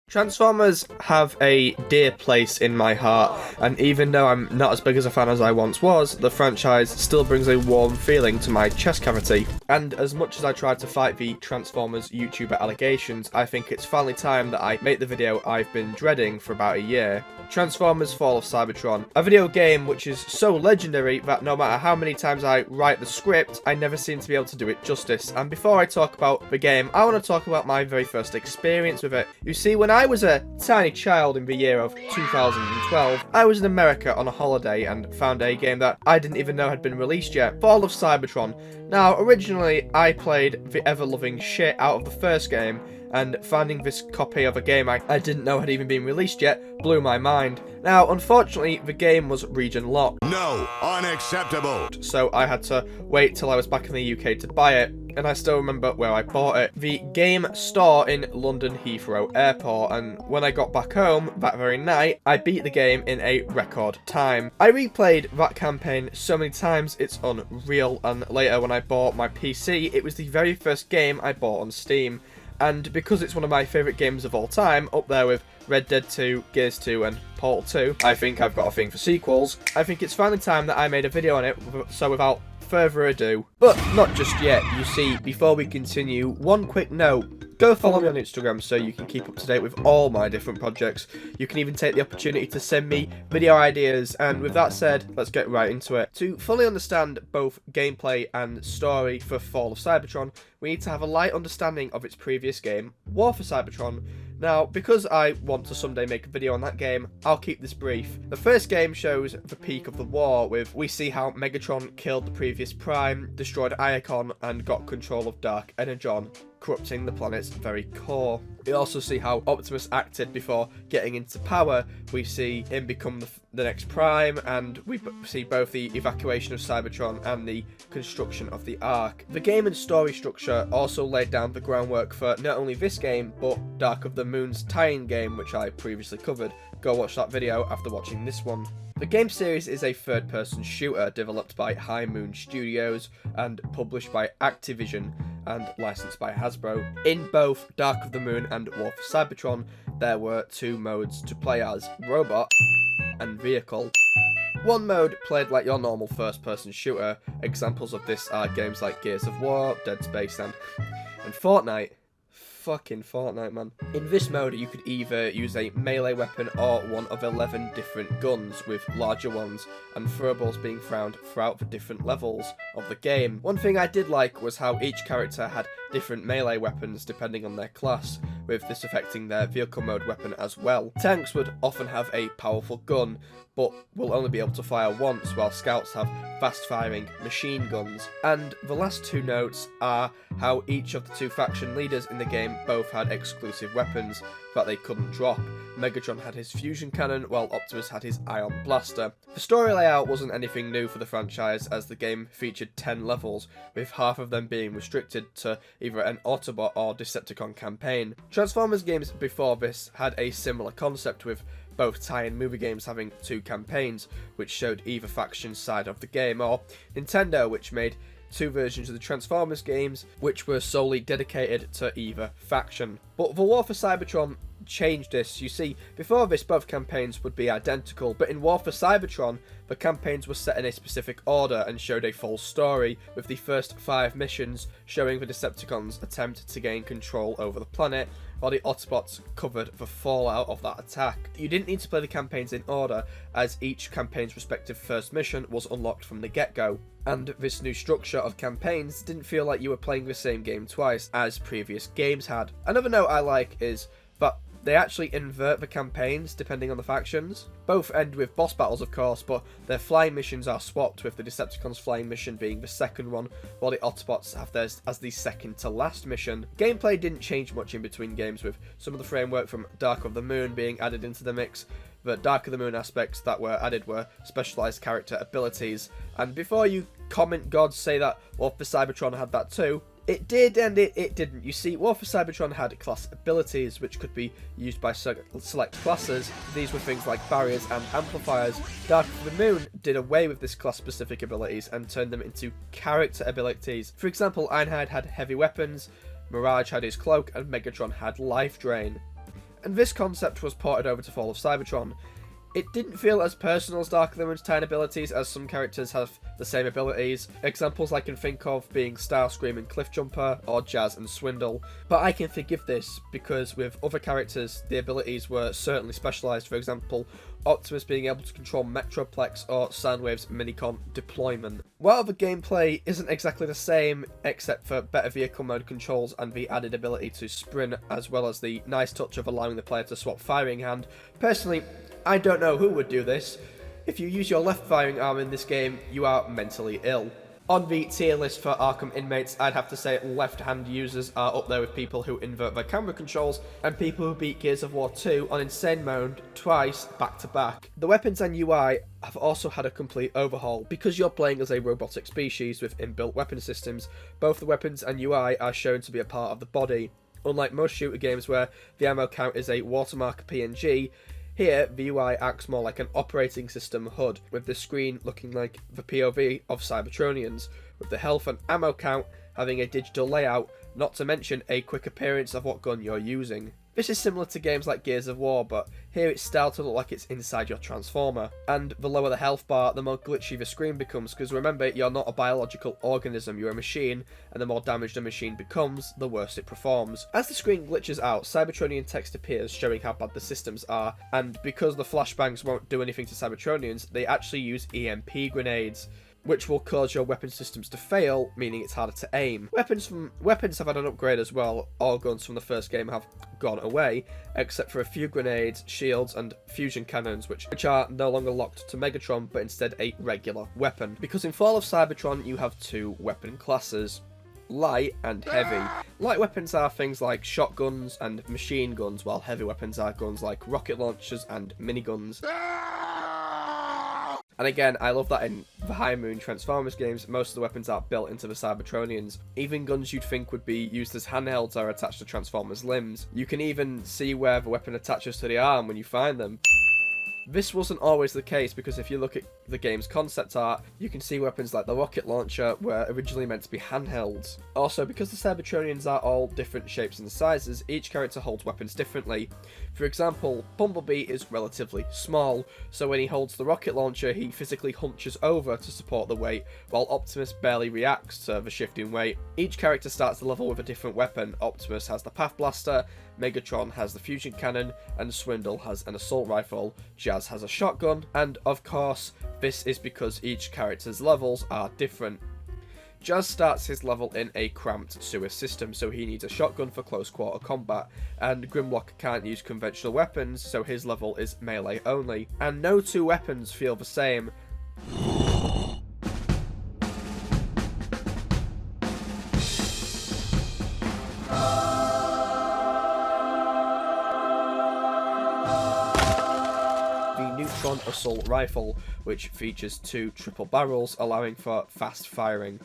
Transformers have a dear place in my heart, and even though I'm not as big as a fan as I once was, the franchise still brings a warm feeling to my chest cavity. And as much as I tried to fight the Transformers YouTuber allegations, I think it's finally time that I make the video I've been dreading for about a year. Transformers Fall of Cybertron, a video game which is so legendary that no matter how many times I write the script, I never seem to be able to do it justice. And before I talk about the game, I want to talk about my very first experience with it. You see, when I was a tiny child in the year of 2012, I was in America on a holiday and found a game that I didn't even know had been released yet, Fall of Cybertron. Now, originally, I played the ever-loving shit out of the first game, and finding this copy of a game I didn't know had even been released yet blew my mind. Now, unfortunately, the game was region locked. No, unacceptable. So I had to wait till I was back in the UK to buy it, and I still remember where I bought it. The game store in London Heathrow Airport, and when I got back home that very night, I beat the game in a record time. I replayed that campaign so many times, it's unreal, and later when I bought my PC, it was the very first game I bought on Steam. And because it's one of my favourite games of all time, up there with Red Dead 2, Gears 2 and Portal 2, I think I've got a thing for sequels. I think it's finally time that I made a video on it, so without further ado. But not just yet, you see, before we continue, one quick note. Go follow me on Instagram so you can keep up to date with all my different projects. You can even take the opportunity to send me video ideas, and with that said, let's get right into it. To fully understand both gameplay and story for Fall of Cybertron, we need to have a light understanding of its previous game, War for Cybertron. Now, because I want to someday make a video on that game, I'll keep this brief. The first game shows the peak of the war, we see how Megatron killed the previous Prime, destroyed Iacon, and got control of Dark Energon, corrupting the planet's very core. We also see how Optimus acted before getting into power. We see him become the next Prime, and we see both the evacuation of Cybertron and the construction of the Ark. The game and story structure also laid down the groundwork for not only this game, but Dark of the Moon's tie-in game, which I previously covered. Go watch that video after watching this one. The game series is a third-person shooter developed by High Moon Studios and published by Activision and licensed by Hasbro. In both Dark of the Moon and War for Cybertron, there were two modes to play as: Robot and Vehicle. One mode played like your normal first-person shooter. Examples of this are games like Gears of War, Dead Space and Fortnite. Fucking Fortnite, man. In this mode, you could either use a melee weapon or one of 11 different guns, with larger ones and throwables being found throughout the different levels of the game. One thing I did like was how each character had different melee weapons depending on their class, with this affecting their vehicle mode weapon as well. Tanks would often have a powerful gun, but will only be able to fire once, while scouts have fast-firing machine guns. And the last two notes are how each of the two faction leaders in the game both had exclusive weapons that they couldn't drop. Megatron had his fusion cannon, while Optimus had his ion blaster. The story layout wasn't anything new for the franchise, as the game featured 10 levels, with half of them being restricted to either an Autobot or Decepticon campaign. Transformers games before this had a similar concept, with both tie-in movie games having two campaigns, which showed either faction's side of the game, or Nintendo, which made two versions of the Transformers games, which were solely dedicated to either faction. But the War for Cybertron changed this. You see, before this, both campaigns would be identical, but in War for Cybertron, the campaigns were set in a specific order and showed a full story, with the first 5 missions showing the Decepticons' attempt to gain control over the planet, while the Autobots covered the fallout of that attack. You didn't need to play the campaigns in order, as each campaign's respective first mission was unlocked from the get-go. And this new structure of campaigns didn't feel like you were playing the same game twice, as previous games had. Another note I like is that they actually invert the campaigns depending on the factions. Both end with boss battles, of course, but their flying missions are swapped, with the Decepticons' flying mission being the second one, while the Autobots have theirs as the second to last mission. Gameplay didn't change much in between games, with some of the framework from Dark of the Moon being added into the mix. The Dark of the Moon aspects that were added were specialised character abilities. And before you comment gods say that War for Cybertron had that too, it did and it didn't. You see, War for Cybertron had class abilities which could be used by select classes. These were things like barriers and amplifiers. Dark of the Moon did away with this class-specific abilities and turned them into character abilities. For example, Ironhide had heavy weapons, Mirage had his cloak, and Megatron had life drain. and this concept was ported over to Fall of Cybertron. It didn't feel as personal as Dark of the Moon's 10 abilities, as some characters have the same abilities. Examples I can think of being Starscream and Cliffjumper, or Jazz and Swindle. But I can forgive this, because with other characters, the abilities were certainly specialised. For example, Optimus being able to control Metroplex or Soundwave's Minicon deployment. While the gameplay isn't exactly the same, except for better vehicle mode controls and the added ability to sprint, as well as the nice touch of allowing the player to swap firing hand, personally, I don't know who would do this. If you use your left firing arm in this game, you are mentally ill. On the tier list for Arkham inmates, I'd have to say left-hand users are up there with people who invert their camera controls, and people who beat Gears of War 2 on insane mode twice back-to-back. The weapons and UI have also had a complete overhaul. Because you're playing as a robotic species with inbuilt weapon systems, both the weapons and UI are shown to be a part of the body. Unlike most shooter games where the ammo count is a watermark PNG, here, the UI acts more like an operating system HUD, with the screen looking like the POV of Cybertronians, with the health and ammo count having a digital layout, not to mention a quick appearance of what gun you're using. This is similar to games like Gears of War, but here it's styled to look like it's inside your Transformer. And the lower the health bar, the more glitchy the screen becomes, because remember, you're not a biological organism, you're a machine, and the more damaged a machine becomes, the worse it performs. As the screen glitches out, Cybertronian text appears showing how bad the systems are, and because the flashbangs won't do anything to Cybertronians, they actually use EMP grenades, which will cause your weapon systems to fail, meaning it's harder to aim. Weapons have had an upgrade as well. All guns from the first game have gone away, except for a few grenades, shields, and fusion cannons, which are no longer locked to Megatron, but instead a regular weapon. Because in Fall of Cybertron, you have two weapon classes: light and heavy. Light weapons are things like shotguns and machine guns, while heavy weapons are guns like rocket launchers and miniguns. And again, I love that in the High Moon Transformers games, most of the weapons are built into the Cybertronians. Even guns you'd think would be used as handhelds are attached to Transformers' limbs. You can even see where the weapon attaches to the arm when you find them. This wasn't always the case, because if you look at the game's concept art, you can see weapons like the rocket launcher were originally meant to be handhelds. Also, because the Cybertronians are all different shapes and sizes, each character holds weapons differently. For example, Bumblebee is relatively small, so when he holds the rocket launcher, he physically hunches over to support the weight, while Optimus barely reacts to the shift in weight. Each character starts the level with a different weapon. Optimus has the Path Blaster, Megatron has the fusion cannon, and Swindle has an assault rifle. Jazz has a shotgun, and of course, this is because each character's levels are different. Jazz starts his level in a cramped sewer system, so he needs a shotgun for close quarter combat, and Grimlock can't use conventional weapons, so his level is melee only. And no two weapons feel the same. Assault rifle, which features two triple barrels, allowing for fast firing.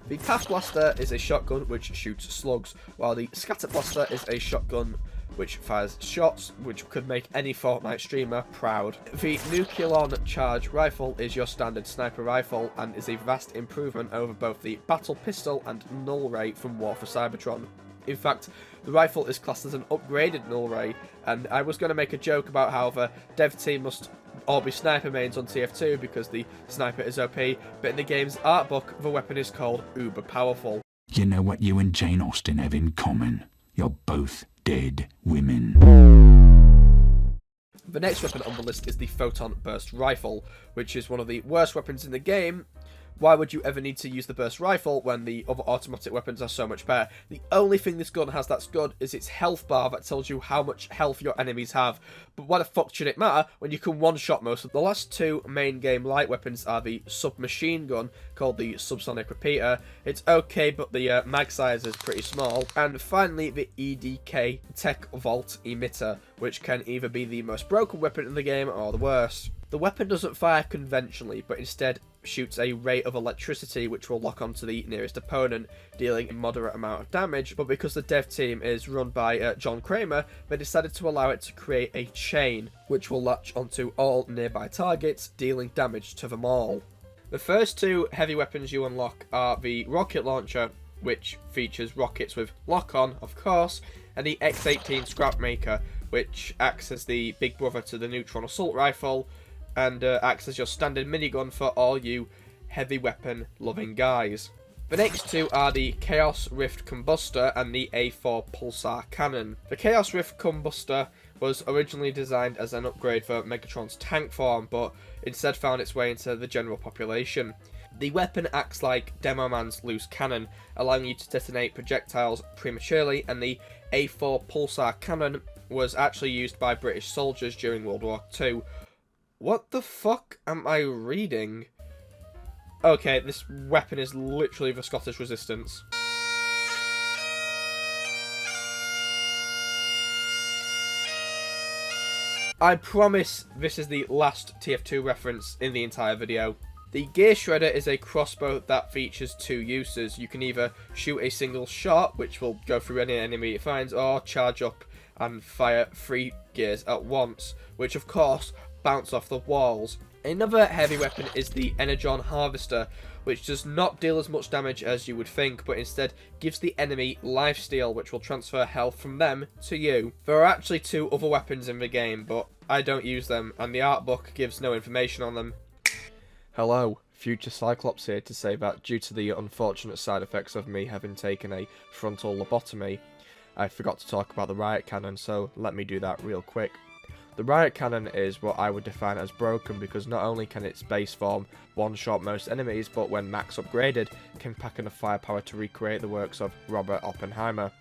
The Path Blaster is a shotgun which shoots slugs, while the Scatter Blaster is a shotgun which fires shots, which could make any Fortnite streamer proud. The Nucleon Charge Rifle is your standard sniper rifle and is a vast improvement over both the Battle Pistol and Null Ray from War for Cybertron. In fact, the rifle is classed as an upgraded Null Ray, and I was going to make a joke about how the dev team must all be sniper mains on TF2 because the sniper is OP, but in the game's art book, the weapon is called uber powerful. You know what you and Jane Austen have in common? You're both dead women. The next weapon on the list is the Photon Burst Rifle, which is one of the worst weapons in the game. Why would you ever need to use the burst rifle when the other automatic weapons are so much better? The only thing this gun has that's good is its health bar that tells you how much health your enemies have. But why the fuck should it matter when you can one-shot most of them? The last two main game light weapons are the submachine gun, called the Subsonic Repeater. It's okay, but the mag size is pretty small. And finally, the EDK Tech Vault Emitter, which can either be the most broken weapon in the game or the worst. The weapon doesn't fire conventionally, but instead shoots a ray of electricity which will lock onto the nearest opponent, dealing a moderate amount of damage, but because the dev team is run by John Kramer, they decided to allow it to create a chain which will latch onto all nearby targets, dealing damage to them all. The first two heavy weapons you unlock are the rocket launcher, which features rockets with lock-on, of course, and the X-18 Scrapmaker, which acts as the big brother to the neutron assault rifle, and acts as your standard minigun for all you heavy weapon loving guys. The next two are the Chaos Rift Combustor and the A4 Pulsar Cannon. The Chaos Rift Combustor was originally designed as an upgrade for Megatron's tank form, but instead found its way into the general population. The weapon acts like Demo Man's loose cannon, allowing you to detonate projectiles prematurely, and the A4 Pulsar Cannon was actually used by British soldiers during World War II. What the fuck am I reading? Okay, this weapon is literally the Scottish Resistance. I promise this is the last TF2 reference in the entire video. The Gear Shredder is a crossbow that features two uses. You can either shoot a single shot, which will go through any enemy it finds, or charge up and fire 3 gears at once, which of course bounce off the walls. Another heavy weapon is the Energon Harvester, which does not deal as much damage as you would think, but instead gives the enemy lifesteal, which will transfer health from them to you. There are actually 2 other weapons in the game, but I don't use them, and the art book gives no information on them. Hello, Future Cyclops here to say that due to the unfortunate side effects of me having taken a frontal lobotomy, I forgot to talk about the Riot Cannon, so let me do that real quick. The Riot Cannon is what I would define as broken because not only can its base form one-shot most enemies, but when max upgraded, can pack enough firepower to recreate the works of Robert Oppenheimer.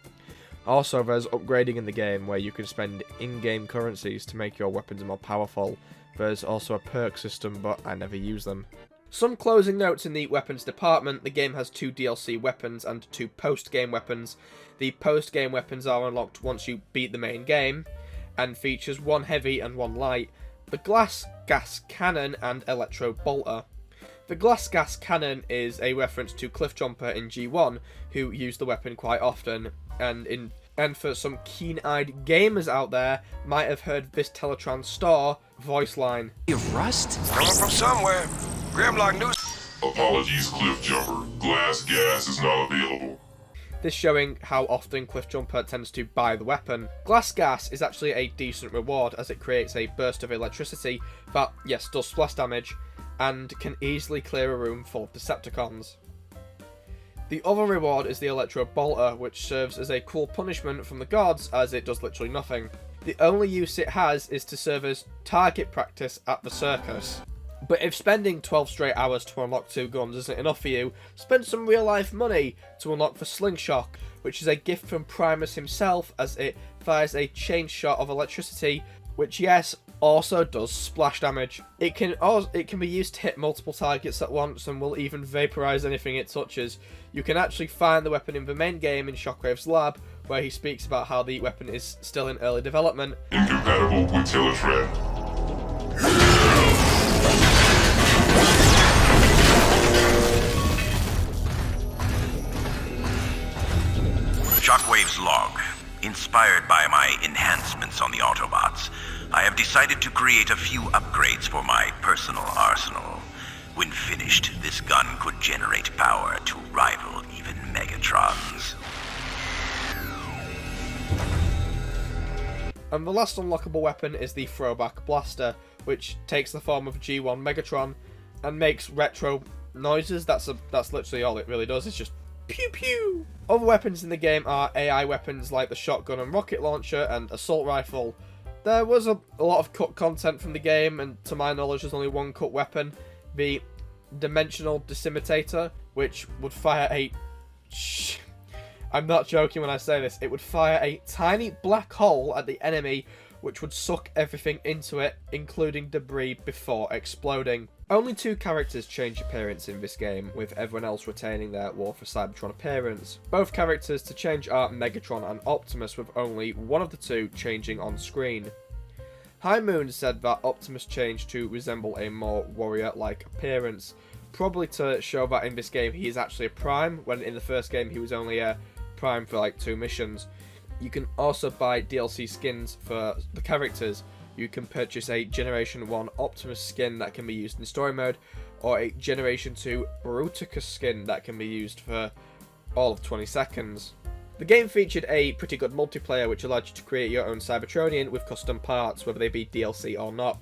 Also, there's upgrading in the game where you can spend in-game currencies to make your weapons more powerful. There's also a perk system, but I never use them. Some closing notes in the weapons department. The game has 2 DLC weapons and 2 post-game weapons. The post-game weapons are unlocked once you beat the main game, and features 1 heavy and 1 light, the Glass Gas Cannon and Electro Bolter. The Glass Gas Cannon is a reference to Cliffjumper in G1, who used the weapon quite often, and for some keen-eyed gamers out there, might have heard this Teletron Star voice line. You rust? Coming from somewhere. Grimlock News. Apologies, Cliffjumper. Glass gas is not available. This showing how often Cliffjumper tends to buy the weapon. Glass Gas is actually a decent reward as it creates a burst of electricity that, yes, does splash damage, and can easily clear a room full of Decepticons. The other reward is the Electro Bolter, which serves as a cruel punishment from the gods as it does literally nothing. The only use it has is to serve as target practice at the circus. But if spending 12 straight hours to unlock 2 guns isn't enough for you, spend some real life money to unlock the Slingshot, which is a gift from Primus himself as it fires a chain shot of electricity, which yes, also does splash damage. It can be used to hit multiple targets at once and will even vaporize anything it touches. You can actually find the weapon in the main game in Shockwave's lab, where he speaks about how the weapon is still in early development. Incompatible with Teletran. Shockwave's log. Inspired by my enhancements on the Autobots, I have decided to create a few upgrades for my personal arsenal. When finished, this gun could generate power to rival even Megatron's. And the last unlockable weapon is the Throwback Blaster, which takes the form of G1 Megatron and makes retro noises. That's literally all it really does. It's just pew pew. Other weapons in the game are AI weapons like the shotgun and rocket launcher and assault rifle. There was a lot of cut content from the game, and to my knowledge there's only one cut weapon, the Dimensional Decimitator, which would fire a... I'm not joking when I say this, it would fire a tiny black hole at the enemy which would suck everything into it, including debris, before exploding. Only 2 characters change appearance in this game, with everyone else retaining their War for Cybertron appearance. Both characters to change are Megatron and Optimus, with only one of the 2 changing on screen. High Moon said that Optimus changed to resemble a more warrior-like appearance, probably to show that in this game he is actually a Prime, when in the first game he was only a Prime for like 2 missions. You can also buy DLC skins for the characters. You can purchase a Generation 1 Optimus skin that can be used in story mode, or a Generation 2 Bruticus skin that can be used for all of 20 seconds. The game featured a pretty good multiplayer which allowed you to create your own Cybertronian with custom parts, whether they be DLC or not.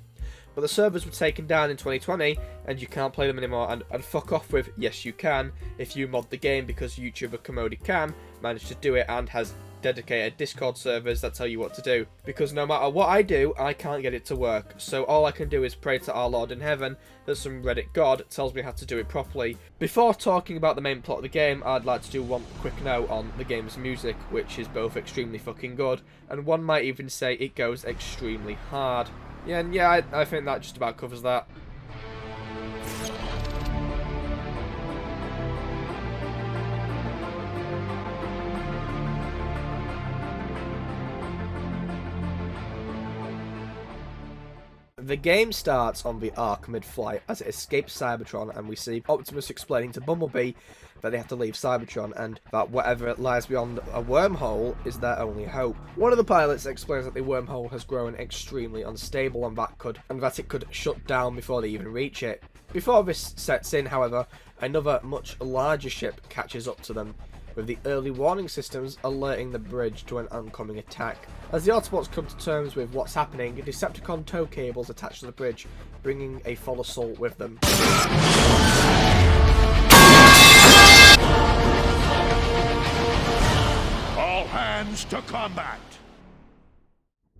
But the servers were taken down in 2020 and you can't play them anymore, and fuck off with yes you can if you mod the game, because YouTuber Commodity Cam managed to do it and has dedicated Discord servers that tell you what to do, because no matter what I do, I can't get it to work. So all I can do is pray to our Lord in heaven that some Reddit god tells me how to do it properly. Before talking about the main plot of the game, I'd like to do one quick note on the game's music, which is both extremely fucking good, and one might even say it goes extremely hard. Yeah, and yeah, I think that just about covers that. The game starts on the Ark mid-flight as it escapes Cybertron, and we see Optimus explaining to Bumblebee that they have to leave Cybertron and that whatever lies beyond a wormhole is their only hope. One of the pilots explains that the wormhole has grown extremely unstable and that it could shut down before they even reach it. Before this sets in, however, another much larger ship catches up to them, with the early warning systems alerting the bridge to an oncoming attack. As the Autobots come to terms with what's happening, Decepticon tow cables attach to the bridge, bringing a full assault with them. All hands to combat!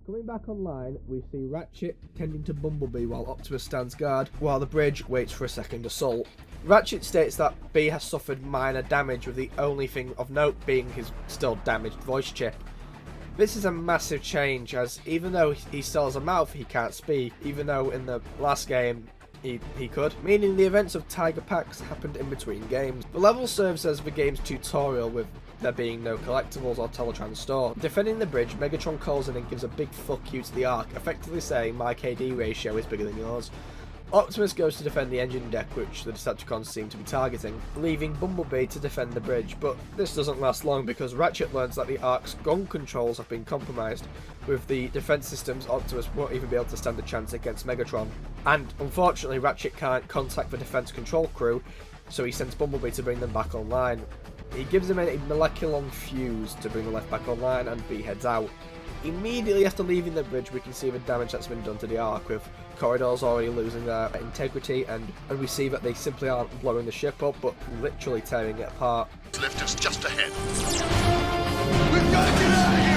Coming back online, we see Ratchet tending to Bumblebee while Optimus stands guard, while the bridge waits for a second assault. Ratchet states that B has suffered minor damage, with the only thing of note being his still damaged voice chip. This is a massive change, as even though he still has a mouth, he can't speak, even though in the last game he could, meaning the events of Tiger Packs happened in between games. The level serves as the game's tutorial, with there being no collectibles or Teletrans store. Defending the bridge, Megatron calls in and gives a big fuck you to the Ark, effectively saying my KD ratio is bigger than yours. Optimus goes to defend the engine deck, which the Decepticons seem to be targeting, leaving Bumblebee to defend the bridge, but this doesn't last long because Ratchet learns that the Ark's gun controls have been compromised. With the defense systems, Optimus won't even be able to stand a chance against Megatron. And unfortunately, Ratchet can't contact the defense control crew, so he sends Bumblebee to bring them back online. He gives him a molecular fuse to bring the left back online, and B heads out. Immediately after leaving the bridge, we can see the damage that's been done to the Ark, with corridors already losing their integrity, and we see that they simply aren't blowing the ship up, but literally tearing it apart. Lift is just ahead. We've got to get out of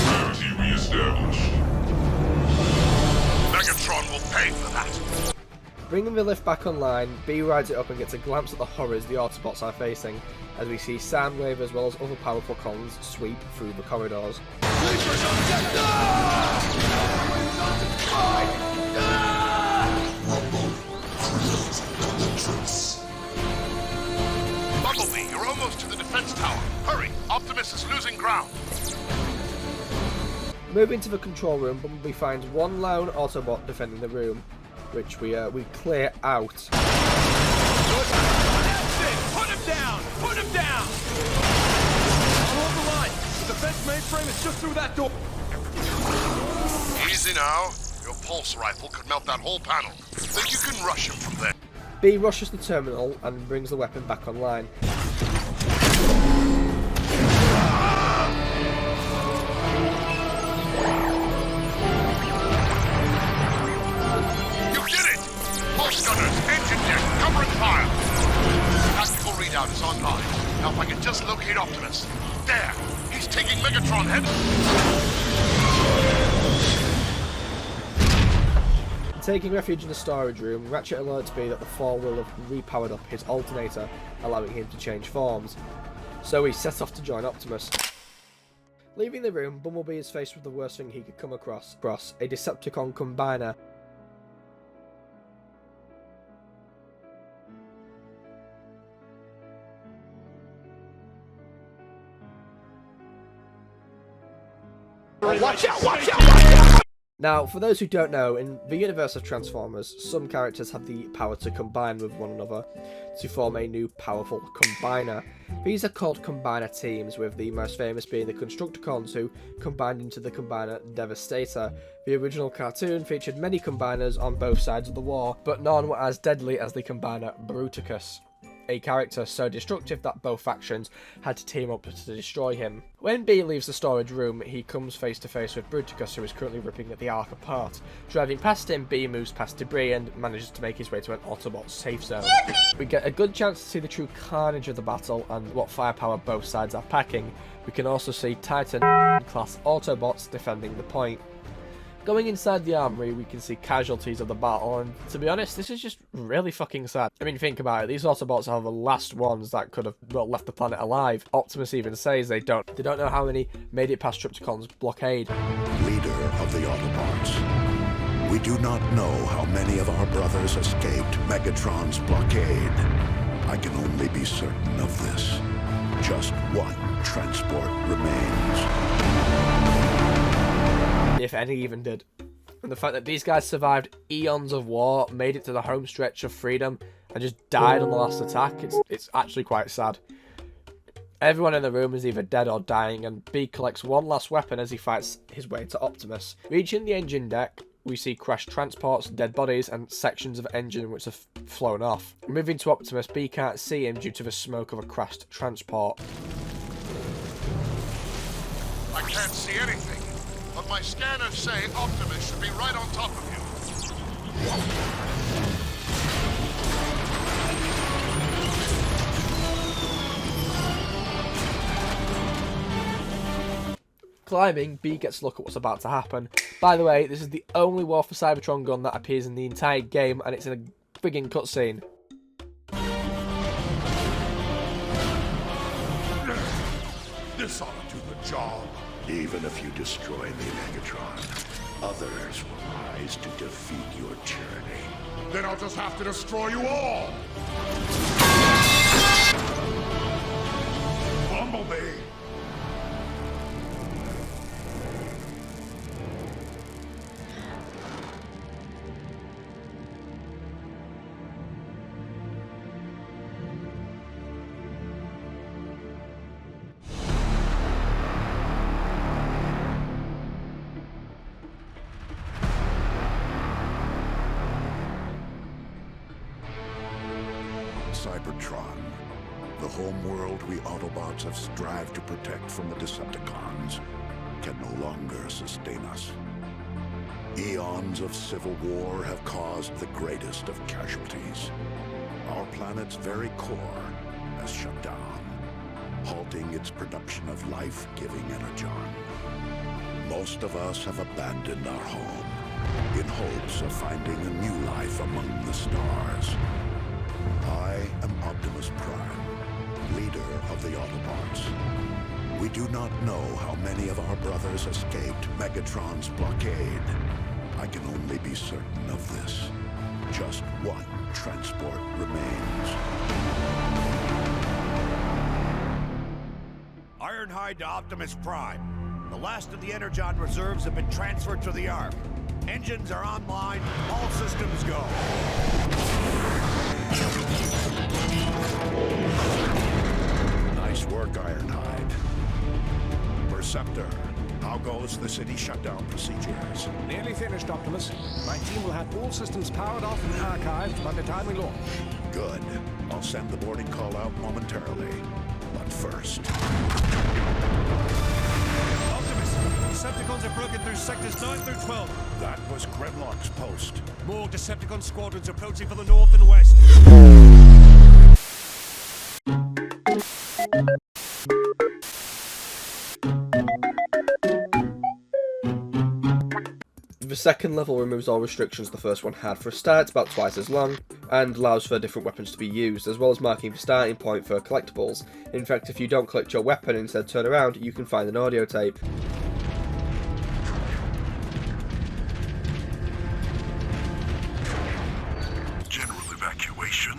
Gravity reestablished. Megatron will pay for that. Bringing the lift back online, B rides it up and gets a glimpse at the horrors the Autobots are facing, as we see Soundwave as well as other powerful cons sweep through the corridors. Bumblebee, you're almost to the defense tower. Hurry, Optimus is losing ground. Moving to the control room, Bumblebee finds one lone Autobot defending the room, which we clear out. Put him down! Put him down! Hold the line! The defense mainframe is just through that door! Easy now. Your pulse rifle could melt that whole panel. Think you can rush him from there? B rushes the terminal and brings the weapon back online. You did it! Pulse gunners, engine deck, cover and fire! Tactical readout is online. Now if I can just locate Optimus. There! He's taking Megatron head! Taking refuge in the storage room, Ratchet alerts B that the fall will have repowered up his alternator, allowing him to change forms. So he sets off to join Optimus. Leaving the room, Bumblebee is faced with the worst thing he could come across, a Decepticon combiner. Watch out! Watch out! Watch out! Now, for those who don't know, in the universe of Transformers, some characters have the power to combine with one another to form a new powerful combiner. These are called combiner teams, with the most famous being the Constructicons, who combined into the combiner Devastator. The original cartoon featured many combiners on both sides of the war, but none were as deadly as the combiner Bruticus, a character so destructive that both factions had to team up to destroy him. When B leaves the storage room, he comes face to face with Bruticus, who is currently ripping the Ark apart. Driving past him, B moves past debris and manages to make his way to an Autobot safe zone. We get a good chance to see the true carnage of the battle and what firepower both sides are packing. We can also see Titan-class Autobots defending the point. Going inside the armory, we can see casualties of the battle, and to be honest, this is just really fucking sad. I mean, think about it, these Autobots are the last ones that could have, well, left the planet alive. Optimus even says they don't know how many made it past Trypticon's blockade. Leader of the Autobots, we do not know how many of our brothers escaped Megatron's blockade. I can only be certain of this. Just one transport remains. If any even did. And the fact that these guys survived eons of war, made it to the home stretch of freedom, and just died on the last attack, it's actually quite sad. Everyone in the room is either dead or dying, and B collects one last weapon as he fights his way to Optimus. Reaching the engine deck, we see crashed transports, dead bodies, and sections of engine which have flown off. Moving to Optimus, B can't see him due to the smoke of a crashed transport. I can't see anything, but my scanners say Optimus should be right on top of you. Climbing, B gets a look at what's about to happen. By the way, this is the only War for Cybertron gun that appears in the entire game, and it's in a friggin' cutscene. This ought to do the job. Even if you destroy the Megatron, others will rise to defeat your tyranny. Then I'll just have to destroy you all. Bumblebee. Cybertron, the home world we Autobots have strived to protect from the Decepticons, can no longer sustain us. Eons of civil war have caused the greatest of casualties. Our planet's very core has shut down, halting its production of life-giving energon. Most of us have abandoned our home in hopes of finding a new life among the stars. I am Optimus Prime, leader of the Autobots. We do not know how many of our brothers escaped Megatron's blockade. I can only be certain of this. Just one transport remains. Ironhide to Optimus Prime. The last of the Energon reserves have been transferred to the Ark. Engines are online, all systems go. Nice work, Ironhide. Perceptor, how goes the city shutdown procedures? Nearly finished, Optimus. My team will have all systems powered off and archived by the time we launch. Good. I'll send the boarding call out momentarily. But first... Optimus, Decepticons have broken through sectors 9 through 12. That was Grimlock's post. More Decepticon squadrons approaching from the north and west. The second level removes all restrictions the first one had. For a start, it's about twice as long, and allows for different weapons to be used, as well as marking the starting point for collectibles. In fact, if you don't collect your weapon and instead turn around, you can find an audio tape. General evacuation?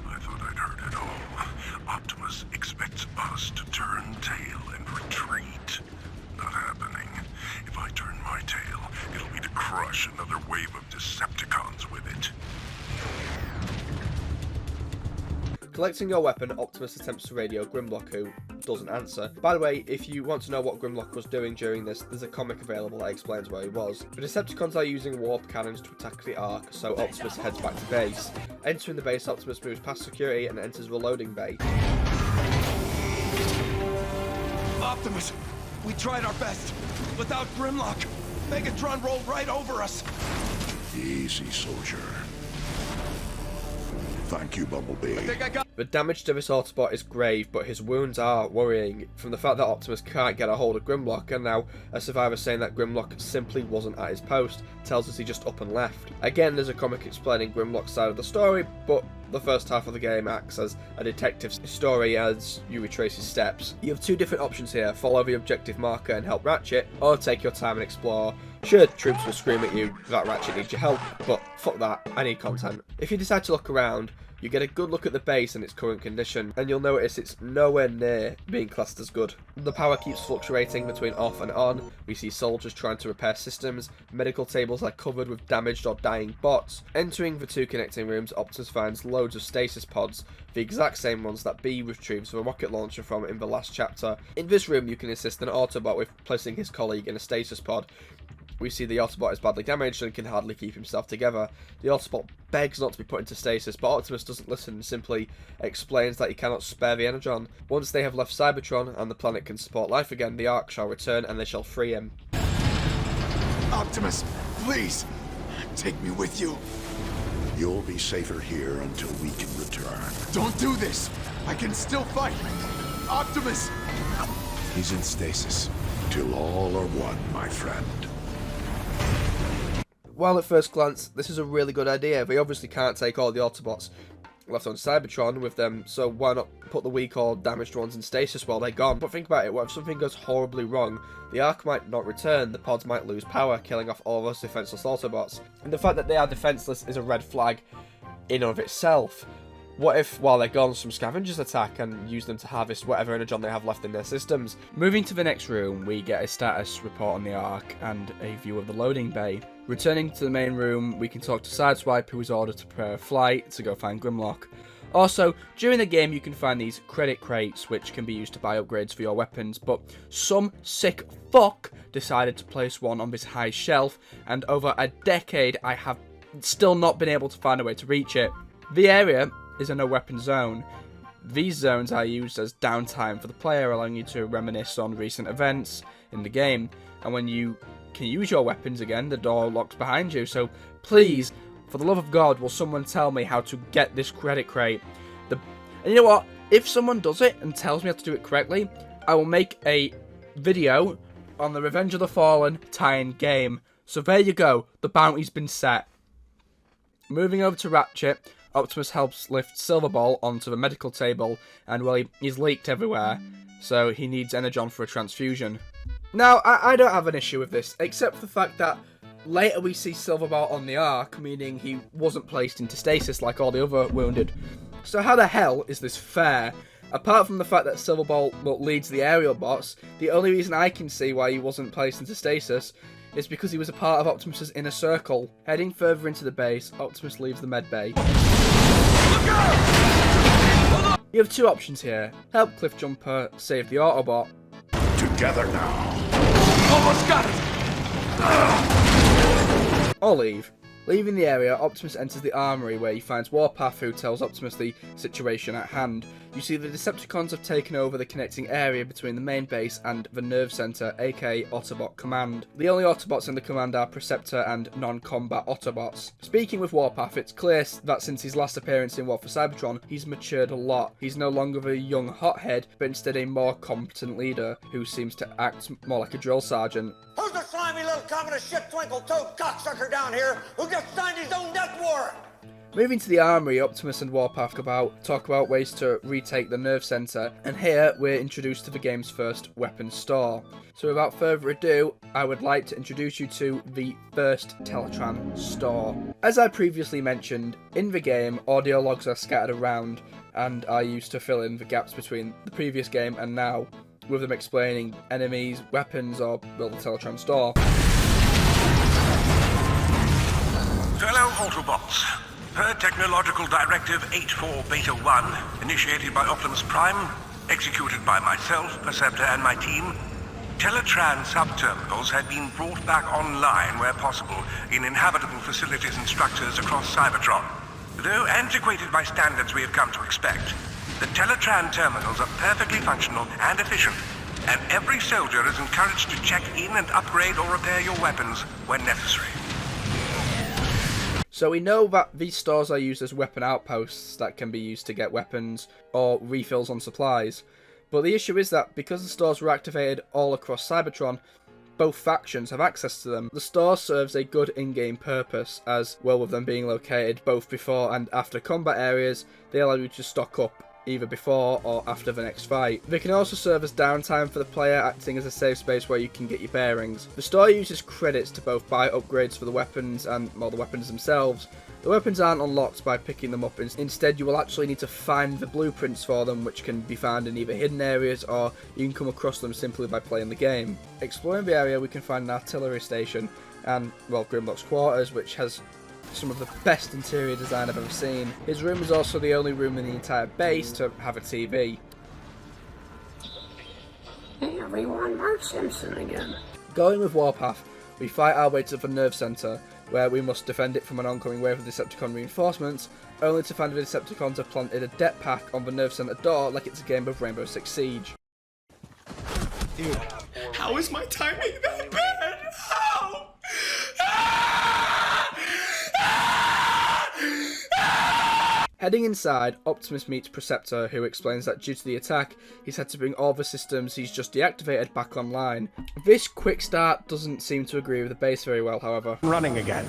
I thought I'd heard it all. Optimus expects us to turn tail and retreat. Not happening. If I turn my tail, it'll be to wave of Decepticons with it. Collecting your weapon, Optimus attempts to radio Grimlock, who doesn't answer. By the way, if you want to know what Grimlock was doing during this, there's a comic available that explains where he was. The Decepticons are using warp cannons to attack the Ark, so Optimus heads back to base. Entering the base, Optimus moves past security and enters the loading bay. Optimus, we tried our best. Without Grimlock, Megatron rolled right over us. Easy, soldier. Thank you, Bumblebee. The damage to this Autobot is grave, but his wounds are worrying, from the fact that Optimus can't get a hold of Grimlock, and now a survivor saying that Grimlock simply wasn't at his post tells us he just up and left. Again, there's a comic explaining Grimlock's side of the story, but the first half of the game acts as a detective's story as you retrace his steps. You have two different options here: follow the objective marker and help Ratchet, or take your time and explore. Sure, troops will scream at you that Ratchet needs your help, but fuck that, I need content. If you decide to look around, you get a good look at the base and its current condition, and you'll notice it's nowhere near being classed as good. The power keeps fluctuating between off and on. We see soldiers trying to repair systems, medical tables are covered with damaged or dying bots. Entering the two connecting rooms, Optimus finds loads of stasis pods, the exact same ones that B retrieves the rocket launcher from in the last chapter. In this room, you can assist an Autobot with placing his colleague in a stasis pod. We see the Autobot is badly damaged and can hardly keep himself together. The Autobot begs not to be put into stasis, but Optimus doesn't listen and simply explains that he cannot spare the Energon. Once they have left Cybertron and the planet can support life again, the Ark shall return and they shall free him. Optimus, please, take me with you. You'll be safer here until we can return. Don't do this. I can still fight. Optimus! He's in stasis. Till all are one, my friend. While at first glance, this is a really good idea. They obviously can't take all the Autobots left on Cybertron with them, so why not put the weak or damaged ones in stasis while they're gone? But think about it, what if something goes horribly wrong? The Ark might not return, the pods might lose power, killing off all of those defenseless Autobots. And the fact that they are defenseless is a red flag in and of itself. What if, while they're gone, some scavengers attack and use them to harvest whatever energon they have left in their systems? Moving to the next room, we get a status report on the Ark and a view of the loading bay. Returning to the main room, we can talk to Sideswipe, who is ordered to prepare a flight to go find Grimlock. Also, during the game you can find these credit crates, which can be used to buy upgrades for your weapons, but some sick fuck decided to place one on this high shelf, and over a decade I have still not been able to find a way to reach it. The area is a no weapon zone. These zones are used as downtime for the player, allowing you to reminisce on recent events in the game, and when you can use your weapons again, the door locks behind you. So please, for the love of God, will someone tell me how to get this credit crate? And you know what? If someone does it and tells me how to do it correctly, I will make a video on the Revenge of the Fallen tie-in game. So there you go, the bounty's been set. Moving over to Ratchet, Optimus helps lift Silverball onto the medical table, and well, he's leaked everywhere, so he needs Energon for a transfusion. Now, I don't have an issue with this, except for the fact that later we see Silverball on the Ark, meaning he wasn't placed into stasis like all the other wounded. So how the hell is this fair? Apart from the fact that Silverball leads the aerial bots, the only reason I can see why he wasn't placed into stasis is because he was a part of Optimus's inner circle. Heading further into the base, Optimus leaves the med bay. You have two options here: help Cliffjumper save the Autobot. Together now. Almost got it! Or leave. Leaving the area, Optimus enters the armory where he finds Warpath, who tells Optimus the situation at hand. You see the Decepticons have taken over the connecting area between the main base and the nerve center, aka Autobot Command. The only Autobots in the command are Preceptor and non-combat Autobots. Speaking with Warpath, it's clear that since his last appearance in War for Cybertron, he's matured a lot. He's no longer the young hothead, but instead a more competent leader who seems to act more like a drill sergeant. Who's the slimy little communist shit twinkle-toed cocksucker down here who just signed his own death warrant? Moving to the armory, Optimus and Warpath talk about ways to retake the nerve center, and here we're introduced to the game's first weapons store. So without further ado, I would like to introduce you to the first Teletran store. As I previously mentioned, in the game, audio logs are scattered around and are used to fill in the gaps between the previous game and now, with them explaining enemies, weapons, or, well, the Teletran store. Autobots. Per Technological Directive 84 Beta 1, initiated by Optimus Prime, executed by myself, Perceptor, and my team, Teletran sub-terminals had been brought back online where possible in inhabitable facilities and structures across Cybertron. Though antiquated by standards we have come to expect, the Teletran terminals are perfectly functional and efficient, and every soldier is encouraged to check in and upgrade or repair your weapons when necessary. So we know that these stores are used as weapon outposts that can be used to get weapons or refills on supplies. But the issue is that because the stores were activated all across Cybertron, both factions have access to them. The store serves a good in-game purpose, as well with them being located both before and after combat areas, they allow you to stock up either before or after the next fight. They can also serve as downtime for the player, acting as a safe space where you can get your bearings. The store uses credits to both buy upgrades for the weapons and, well, the weapons themselves. The weapons aren't unlocked by picking them up, instead you will actually need to find the blueprints for them, which can be found in either hidden areas or you can come across them simply by playing the game. Exploring the area we can find an artillery station and, well, Grimlock's quarters, which has some of the best interior design I've ever seen. His room is also the only room in the entire base to have a TV. Hey everyone, Mark Simpson again. Going with Warpath, we fight our way to the Nerve Center, where we must defend it from an oncoming wave of Decepticon reinforcements, only to find the Decepticons have planted a det pack on the Nerve Center door like it's a game of Rainbow Six Siege. Dude, how is my timing that bad? How? Heading inside, Optimus meets Perceptor, who explains that due to the attack, he's had to bring all the systems he's just deactivated back online. This quick start doesn't seem to agree with the base very well, however. Running again.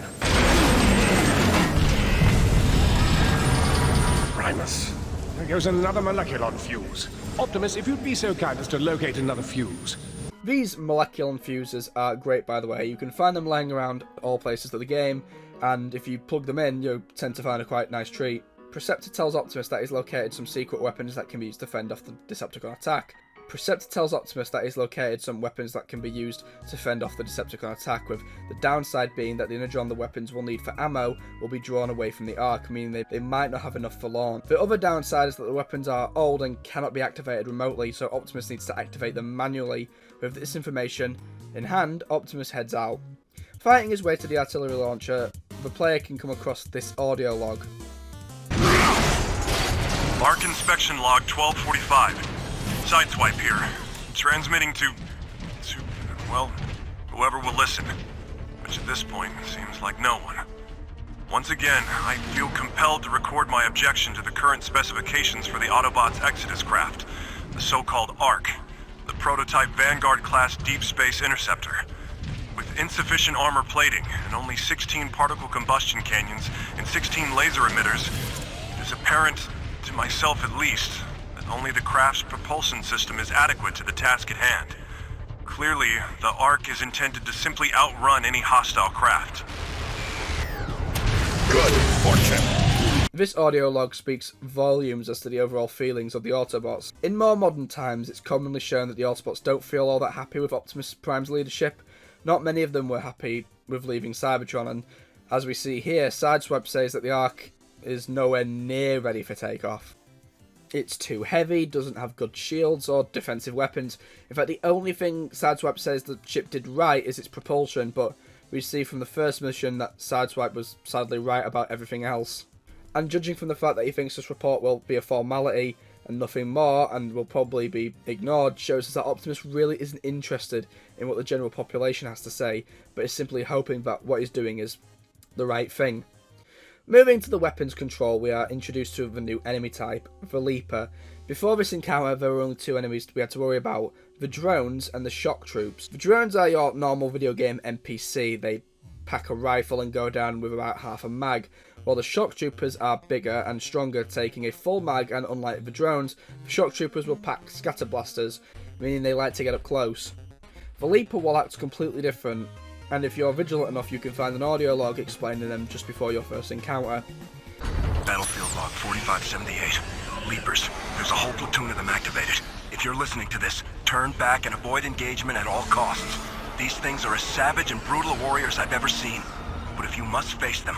Primus, there goes another molecular fuse. Optimus, if you'd be so kind as to locate another fuse. These molecular fuses are great, by the way. You can find them lying around all places of the game, and if you plug them in, you tend to find a quite nice treat. Perceptor tells Optimus that he's located some secret weapons that can be used to fend off the Decepticon attack. Perceptor tells Optimus that he's located some weapons that can be used to fend off the Decepticon attack, with the downside being that the energon the weapons will need for ammo will be drawn away from the Ark, meaning they might not have enough for launch. The other downside is that the weapons are old and cannot be activated remotely, so Optimus needs to activate them manually. With this information in hand, Optimus heads out. Fighting his way to the artillery launcher, the player can come across this audio log. Arc inspection log 1245. Sideswipe here. Transmitting to, well, whoever will listen. Which at this point seems like no one. Once again, I feel compelled to record my objection to the current specifications for the Autobots Exodus craft, the so-called Arc, the prototype Vanguard-class deep space interceptor. With insufficient armor plating and only 16 particle combustion canyons and 16 laser emitters, it is apparent, to myself at least, that only the craft's propulsion system is adequate to the task at hand. Clearly, the Ark is intended to simply outrun any hostile craft. Good fortune. This audio log speaks volumes as to the overall feelings of the Autobots. In more modern times, it's commonly shown that the Autobots don't feel all that happy with Optimus Prime's leadership. Not many of them were happy with leaving Cybertron, and as we see here, Sideswipe says that the Ark is nowhere near ready for takeoff. It's too heavy, doesn't have good shields or defensive weapons. In fact, the only thing Sideswipe says the ship did right is its propulsion, but we see from the first mission that Sideswipe was sadly right about everything else. And judging from the fact that he thinks this report will be a formality and nothing more, and will probably be ignored, shows us that Optimus really isn't interested in what the general population has to say, but is simply hoping that what he's doing is the right thing. Moving to the weapons control, we are introduced to the new enemy type, the Leaper. Before this encounter, there were only two enemies we had to worry about, the drones and the shock troops. The drones are your normal video game NPC. They pack a rifle and go down with about half a mag, while the shock troopers are bigger and stronger, taking a full mag, and unlike the drones, the shock troopers will pack scatter blasters, meaning they like to get up close. The Leaper will act completely different, and if you're vigilant enough, you can find an audio log explaining them just before your first encounter. Battlefield log 4578. Leapers. There's a whole platoon of them activated. If you're listening to this, turn back and avoid engagement at all costs. These things are as savage and brutal warriors I've ever seen. But if you must face them,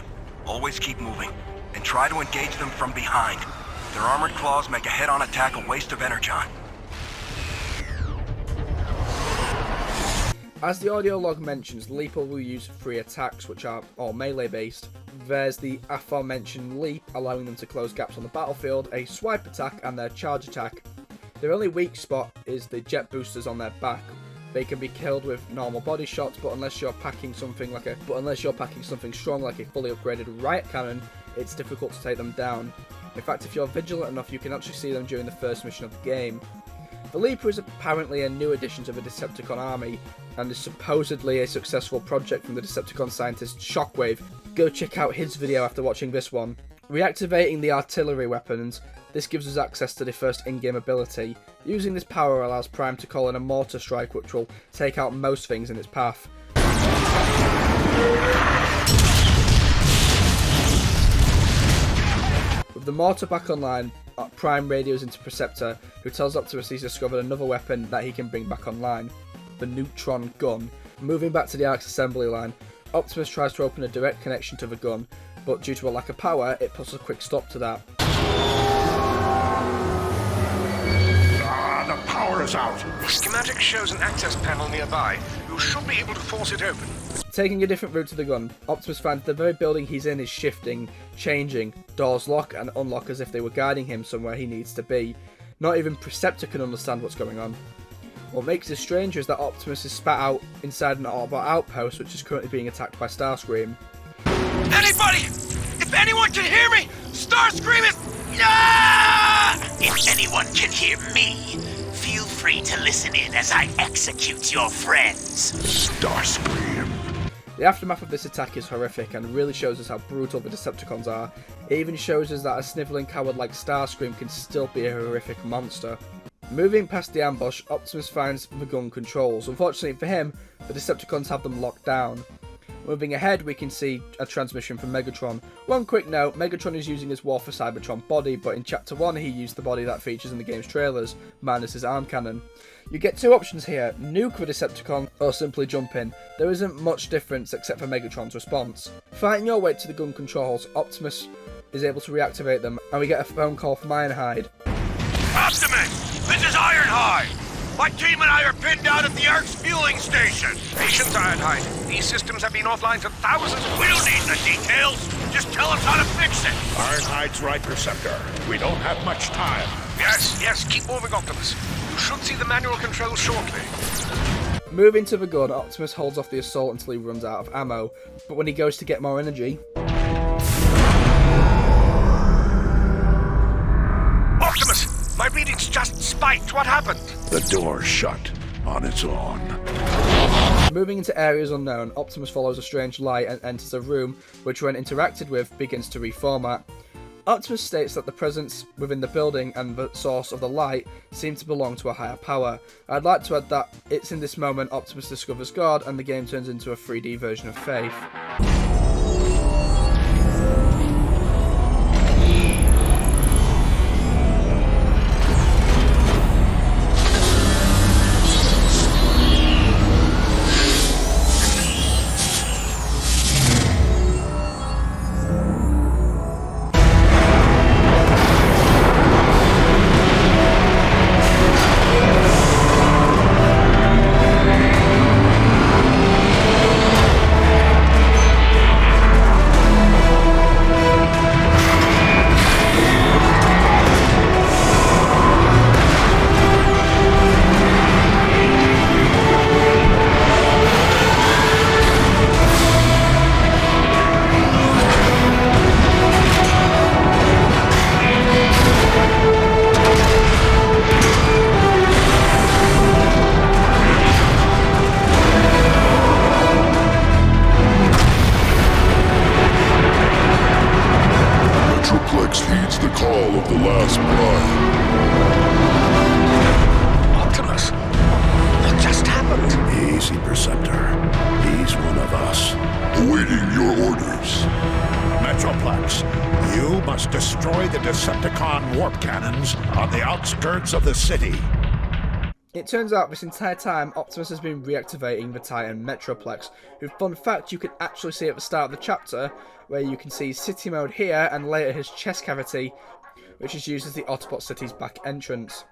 Always keep moving, and try to engage them from behind. Their armored claws make a head-on attack a waste of energon. As the audio log mentions, Leaper will use 3 attacks, which are all melee based. There's the aforementioned Leap, allowing them to close gaps on the battlefield, a Swipe attack, and their Charge attack. Their only weak spot is the jet boosters on their back. They can be killed with normal body shots, but unless you're packing something strong like a fully upgraded riot cannon, it's difficult to take them down. In fact, if you're vigilant enough, you can actually see them during the first mission of the game. The Leaper is apparently a new addition to the Decepticon army, and is supposedly a successful project from the Decepticon scientist Shockwave. Go check out his video after watching this one. Reactivating the artillery weapons, this gives us access to the first in-game ability. Using this power allows Prime to call in a mortar strike, which will take out most things in its path. With the mortar back online, Prime radios into Perceptor, who tells Optimus he's discovered another weapon that he can bring back online, the Neutron Gun. Moving back to the Ark's assembly line, Optimus tries to open a direct connection to the gun, but due to a lack of power, it puts a quick stop to that. The power is out. The schematic shows an access panel nearby. You should be able to force it open. Taking a different route to the gun, Optimus finds the very building he's in is shifting, changing, doors lock and unlock as if they were guiding him somewhere he needs to be. Not even Perceptor can understand what's going on. What makes this stranger is that Optimus is spat out inside an Autobot outpost which is currently being attacked by Starscream. Anybody! If anyone can hear me, Starscream is... Ah! If anyone can hear me, feel free to listen in as I execute your friends. Starscream. The aftermath of this attack is horrific and really shows us how brutal the Decepticons are. It even shows us that a snivelling coward like Starscream can still be a horrific monster. Moving past the ambush, Optimus finds the gun controls. Unfortunately for him, the Decepticons have them locked down. Moving ahead, we can see a transmission from Megatron. One quick note, Megatron is using his War for Cybertron body, but in Chapter 1 he used the body that features in the game's trailers, minus his arm cannon. You get 2 options here, nuke the Decepticon or simply jump in. There isn't much difference except for Megatron's response. Fighting your way to the gun controls, Optimus is able to reactivate them, and we get a phone call from Ironhide. Optimus! This is Ironhide! My team and I are pinned down at the Ark's fueling station. Patience, Ironhide. These systems have been offline for thousands. We don't need the details. Just tell us how to fix it. Ironhide's right, Perceptor. We don't have much time. Yes, keep moving, Optimus. You should see the manual controls shortly. Moving to the gun, Optimus holds off the assault until he runs out of ammo, but when he goes to get more energy... Optimus! My readings just spiked. What happened? The door's shut on its own. Moving into areas unknown, Optimus follows a strange light and enters a room, which when interacted with, begins to reformat. Optimus states that the presence within the building and the source of the light seem to belong to a higher power. I'd like to add that it's in this moment Optimus discovers God and the game turns into a 3D version of Faith. heeds the call of the last prime. Optimus, what just happened? Easy, Perceptor. He's one of us. Awaiting your orders. Metroplex, you must destroy the Decepticon warp cannons on the outskirts of the city. It turns out this entire time Optimus has been reactivating the Titan Metroplex, who, fun fact, you can actually see at the start of the chapter, where you can see city mode here and later his chest cavity, which is used as the Autobot city's back entrance.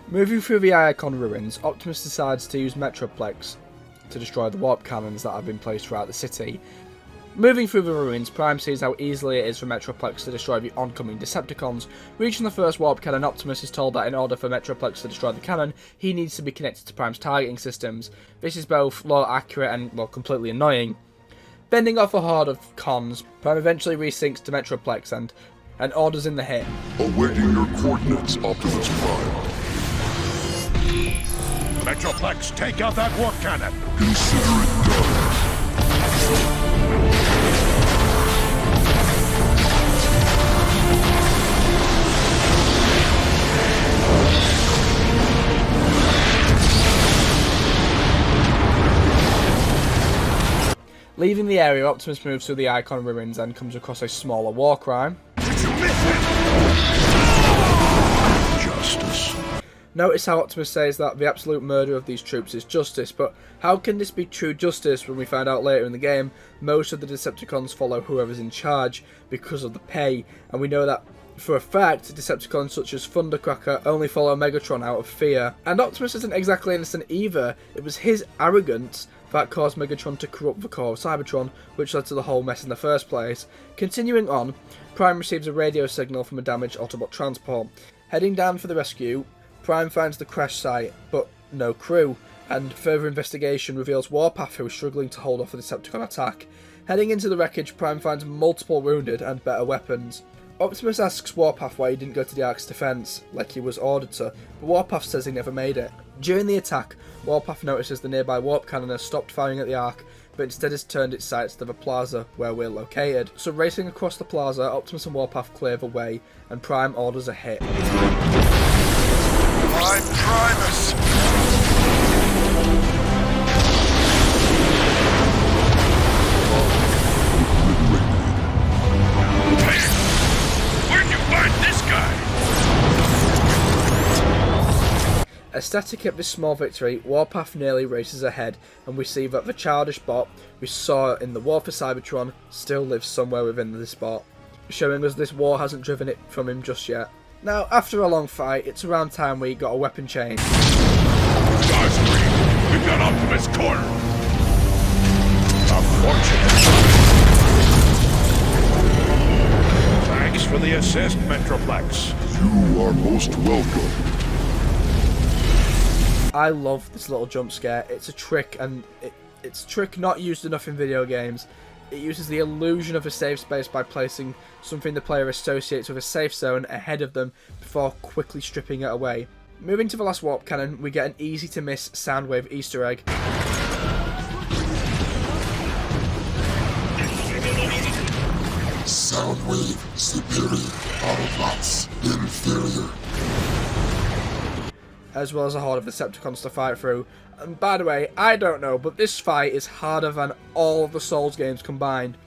Moving through the Icon ruins, Optimus decides to use Metroplex to destroy the warp cannons that have been placed throughout the city. Moving through the ruins, Prime sees how easily it is for Metroplex to destroy the oncoming Decepticons. Reaching the first warp cannon, Optimus is told that in order for Metroplex to destroy the cannon, he needs to be connected to Prime's targeting systems. This is both accurate and, completely annoying. Bending off a horde of cons, Prime eventually resyncs to Metroplex and orders in the hit. Awaiting your coordinates, Optimus Prime. Metroplex, take out that warp cannon! Consider it done. Leaving the area, Optimus moves through the Icon ruins and comes across a smaller war crime. Did you miss it? Justice. Notice how Optimus says that the absolute murder of these troops is justice, but how can this be true justice when we find out later in the game most of the Decepticons follow whoever's in charge because of the pay, and we know that for a fact Decepticons such as Thundercracker only follow Megatron out of fear. And Optimus isn't exactly innocent either. It was his arrogance that caused Megatron to corrupt the core of Cybertron, which led to the whole mess in the first place. Continuing on, Prime receives a radio signal from a damaged Autobot transport. Heading down for the rescue, Prime finds the crash site, but no crew, and further investigation reveals Warpath, who is struggling to hold off a Decepticon attack. Heading into the wreckage, Prime finds multiple wounded and better weapons. Optimus asks Warpath why he didn't go to the Ark's defense, like he was ordered to, but Warpath says he never made it. During the attack, Warpath notices the nearby warp cannon has stopped firing at the Ark, but instead has turned its sights to the plaza where we're located. So racing across the plaza, Optimus and Warpath clear the way, and Prime orders a hit. I'm Primus! Where'd you find this guy? Ecstatic at this small victory, Warpath nearly races ahead, and we see that the childish bot we saw in the War for Cybertron still lives somewhere within this bot, showing us this war hasn't driven it from him just yet. Now, after a long fight, it's around time we got a weapon change. Starscream, we've got Optimus cornered! Unfortunate. Thanks for the assist, Metroplex. You are most welcome. I love this little jump scare. It's a trick, and it's a trick not used enough in video games. It uses the illusion of a safe space by placing something the player associates with a safe zone ahead of them before quickly stripping it away. Moving to the last warp cannon, we get an easy to miss Soundwave Easter egg. Soundwave superior, Autobots inferior. As well as a horde of Decepticons to fight through. And by the way, I don't know, but this fight is harder than all of the Souls games combined.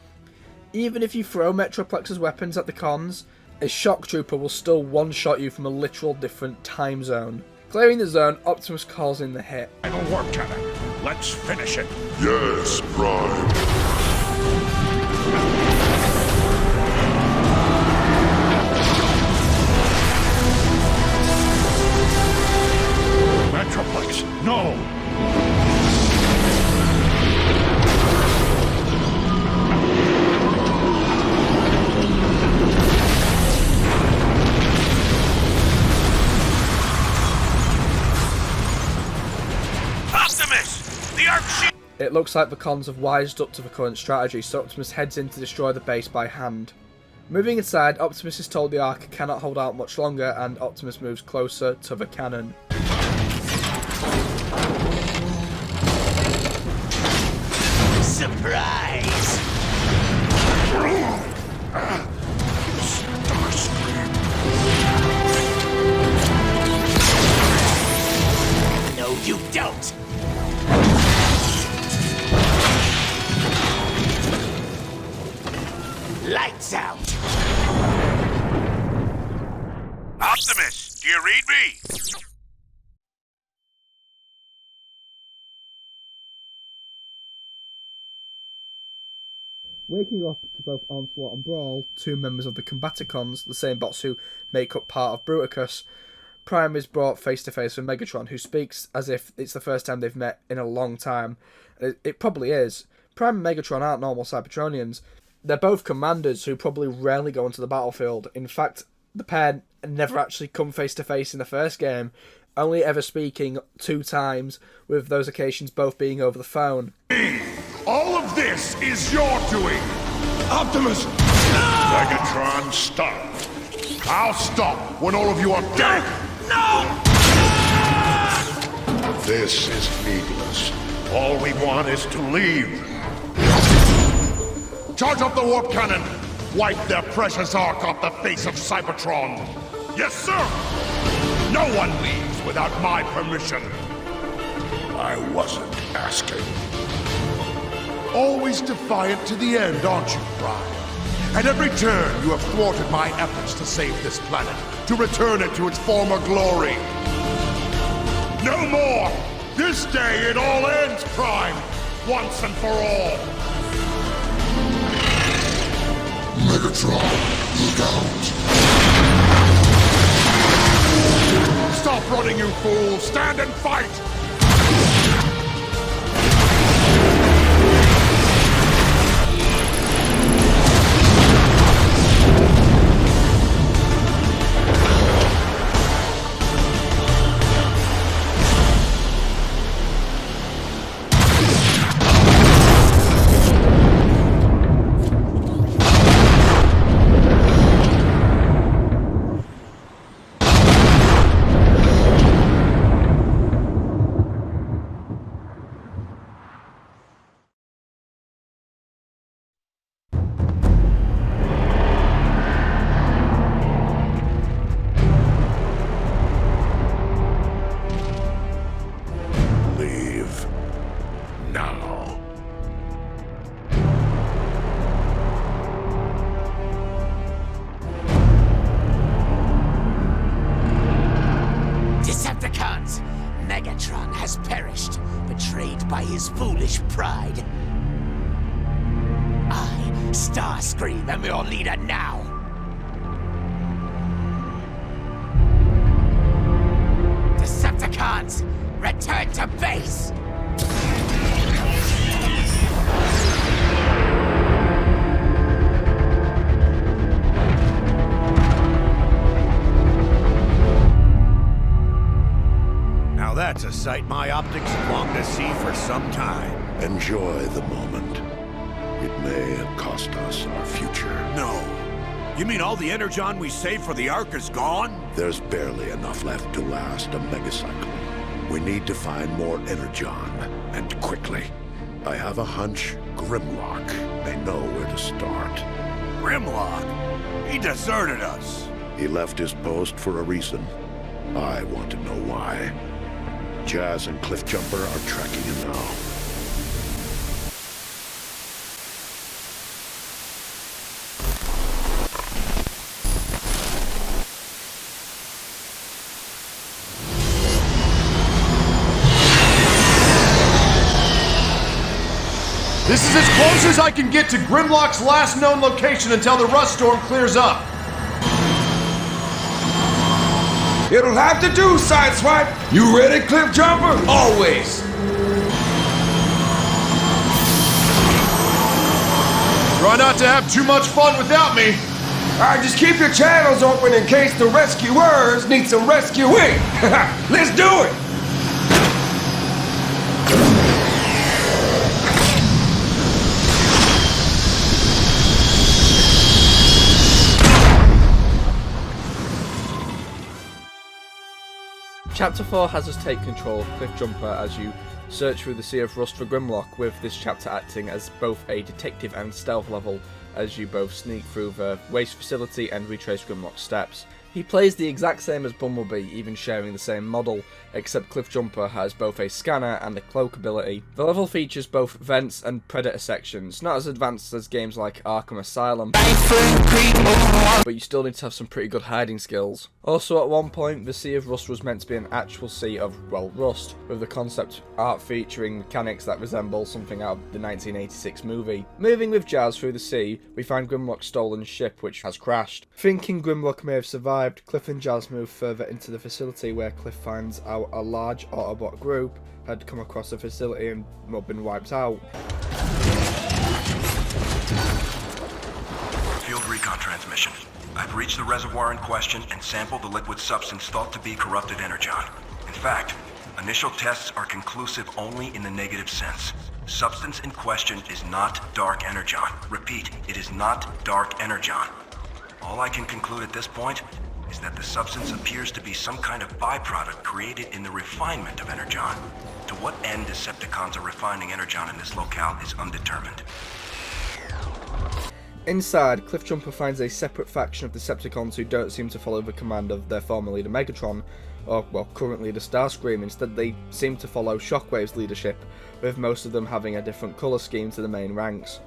Even if you throw Metroplex's weapons at the cons, a shock trooper will still one-shot you from a literal different time zone. Clearing the zone, Optimus calls in the hit. Final warp cannon. Let's finish it. Yes, Prime. Metroplex, no! Optimus! The Ark ship! It looks like the cons have wised up to the current strategy, so Optimus heads in to destroy the base by hand. Moving inside, Optimus is told the Ark cannot hold out much longer, and Optimus moves closer to the cannon. Surprise! No, you don't! Lights out! Optimus, do you read me? Waking up to both Onslaught and Brawl, two members of the Combaticons, the same bots who make up part of Bruticus, Prime is brought face to face with Megatron, who speaks as if it's the first time they've met in a long time. It probably is. Prime and Megatron aren't normal Cybertronians. They're both commanders who probably rarely go onto the battlefield. In fact, the pair never actually come face to face in the first game, only ever speaking 2 times, with those occasions both being over the phone. All of this is your doing! Optimus! Megatron, stop! I'll stop when all of you are dead! No! This is needless. All we want is to leave. Charge up the warp cannon! Wipe their precious Ark off the face of Cybertron! Yes, sir! No one leaves without my permission! I wasn't asking. Always defiant to the end, aren't you, Prime? At every turn, you have thwarted my efforts to save this planet, to return it to its former glory. No more! This day it all ends, Prime! Once and for all! Megatron, look out! Stop running, you fool! Stand and fight! Megatron has perished, betrayed by his foolish pride. I, Starscream, am your leader now. Decepticons, return to base! Now that's a sight my optics have longed to see for some time. Enjoy the moment. It may cost us our future. No. You mean all the energon we saved for the Ark is gone? There's barely enough left to last a megacycle. We need to find more energon, and quickly. I have a hunch Grimlock may know where to start. Grimlock? He deserted us. He left his post for a reason. I want to know why. Jazz and Cliffjumper are tracking him now. This is as close as I can get to Grimlock's last known location until the rust storm clears up. It'll have to do, Sideswipe. You ready, Cliffjumper? Always. Try not to have too much fun without me. Alright, just keep your channels open in case the rescuers need some rescuing. Let's do it. Chapter 4 has us take control of Cliffjumper as you search through the Sea of Rust for Grimlock, with this chapter acting as both a detective and stealth level as you both sneak through the waste facility and retrace Grimlock's steps. He plays the exact same as Bumblebee, even sharing the same model, except Cliffjumper has both a scanner and a cloak ability. The level features both vents and predator sections, not as advanced as games like Arkham Asylum, but you still need to have some pretty good hiding skills. Also, at one point, the Sea of Rust was meant to be an actual sea of, well, rust, with the concept art featuring mechanics that resemble something out of the 1986 movie. Moving with Jazz through the sea, we find Grimlock's stolen ship, which has crashed. Thinking Grimlock may have survived, Cliff and Jazz move further into the facility, where Cliff finds out a large Autobot group had come across the facility and been wiped out. Field recon transmission. I've reached the reservoir in question and sampled the liquid substance thought to be corrupted energon. In fact, initial tests are conclusive only in the negative sense. Substance in question is not dark energon. Repeat, it is not dark energon. All I can conclude at this point is that the substance appears to be some kind of byproduct created in the refinement of energon. To what end Decepticons are refining energon in this locale is undetermined. Inside, Cliffjumper finds a separate faction of Decepticons who don't seem to follow the command of their former leader Megatron, or, well, current leader Starscream. Instead, they seem to follow Shockwave's leadership, with most of them having a different colour scheme to the main ranks.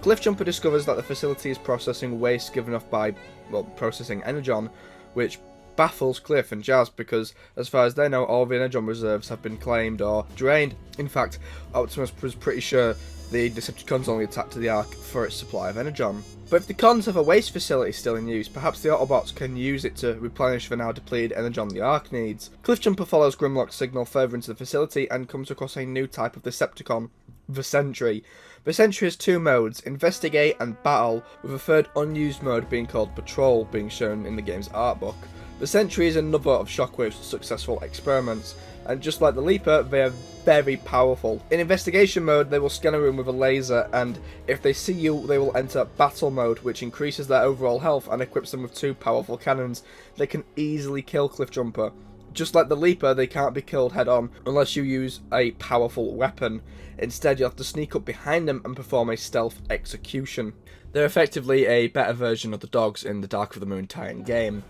Cliffjumper discovers that the facility is processing waste given off by, well, processing energon, which baffles Cliff and Jazz because, as far as they know, all the energon reserves have been claimed or drained. In fact, Optimus was pretty sure the Decepticons only attacked the Ark for its supply of energon. But if the cons have a waste facility still in use, perhaps the Autobots can use it to replenish the now depleted energon the Ark needs. Cliffjumper follows Grimlock's signal further into the facility and comes across a new type of Decepticon, the Sentry. The Sentry has two modes, Investigate and Battle, with a third unused mode being called Patrol, being shown in the game's art book. The Sentry is another of Shockwave's successful experiments, and just like the Leaper, they are very powerful. In Investigation mode, they will scan a room with a laser, and if they see you, they will enter Battle mode, which increases their overall health and equips them with two powerful cannons. They can easily kill Cliffjumper. Just like the Leaper, they can't be killed head-on unless you use a powerful weapon. Instead, you have to sneak up behind them and perform a stealth execution. They're effectively a better version of the dogs in the Dark of the Moon tie-in game.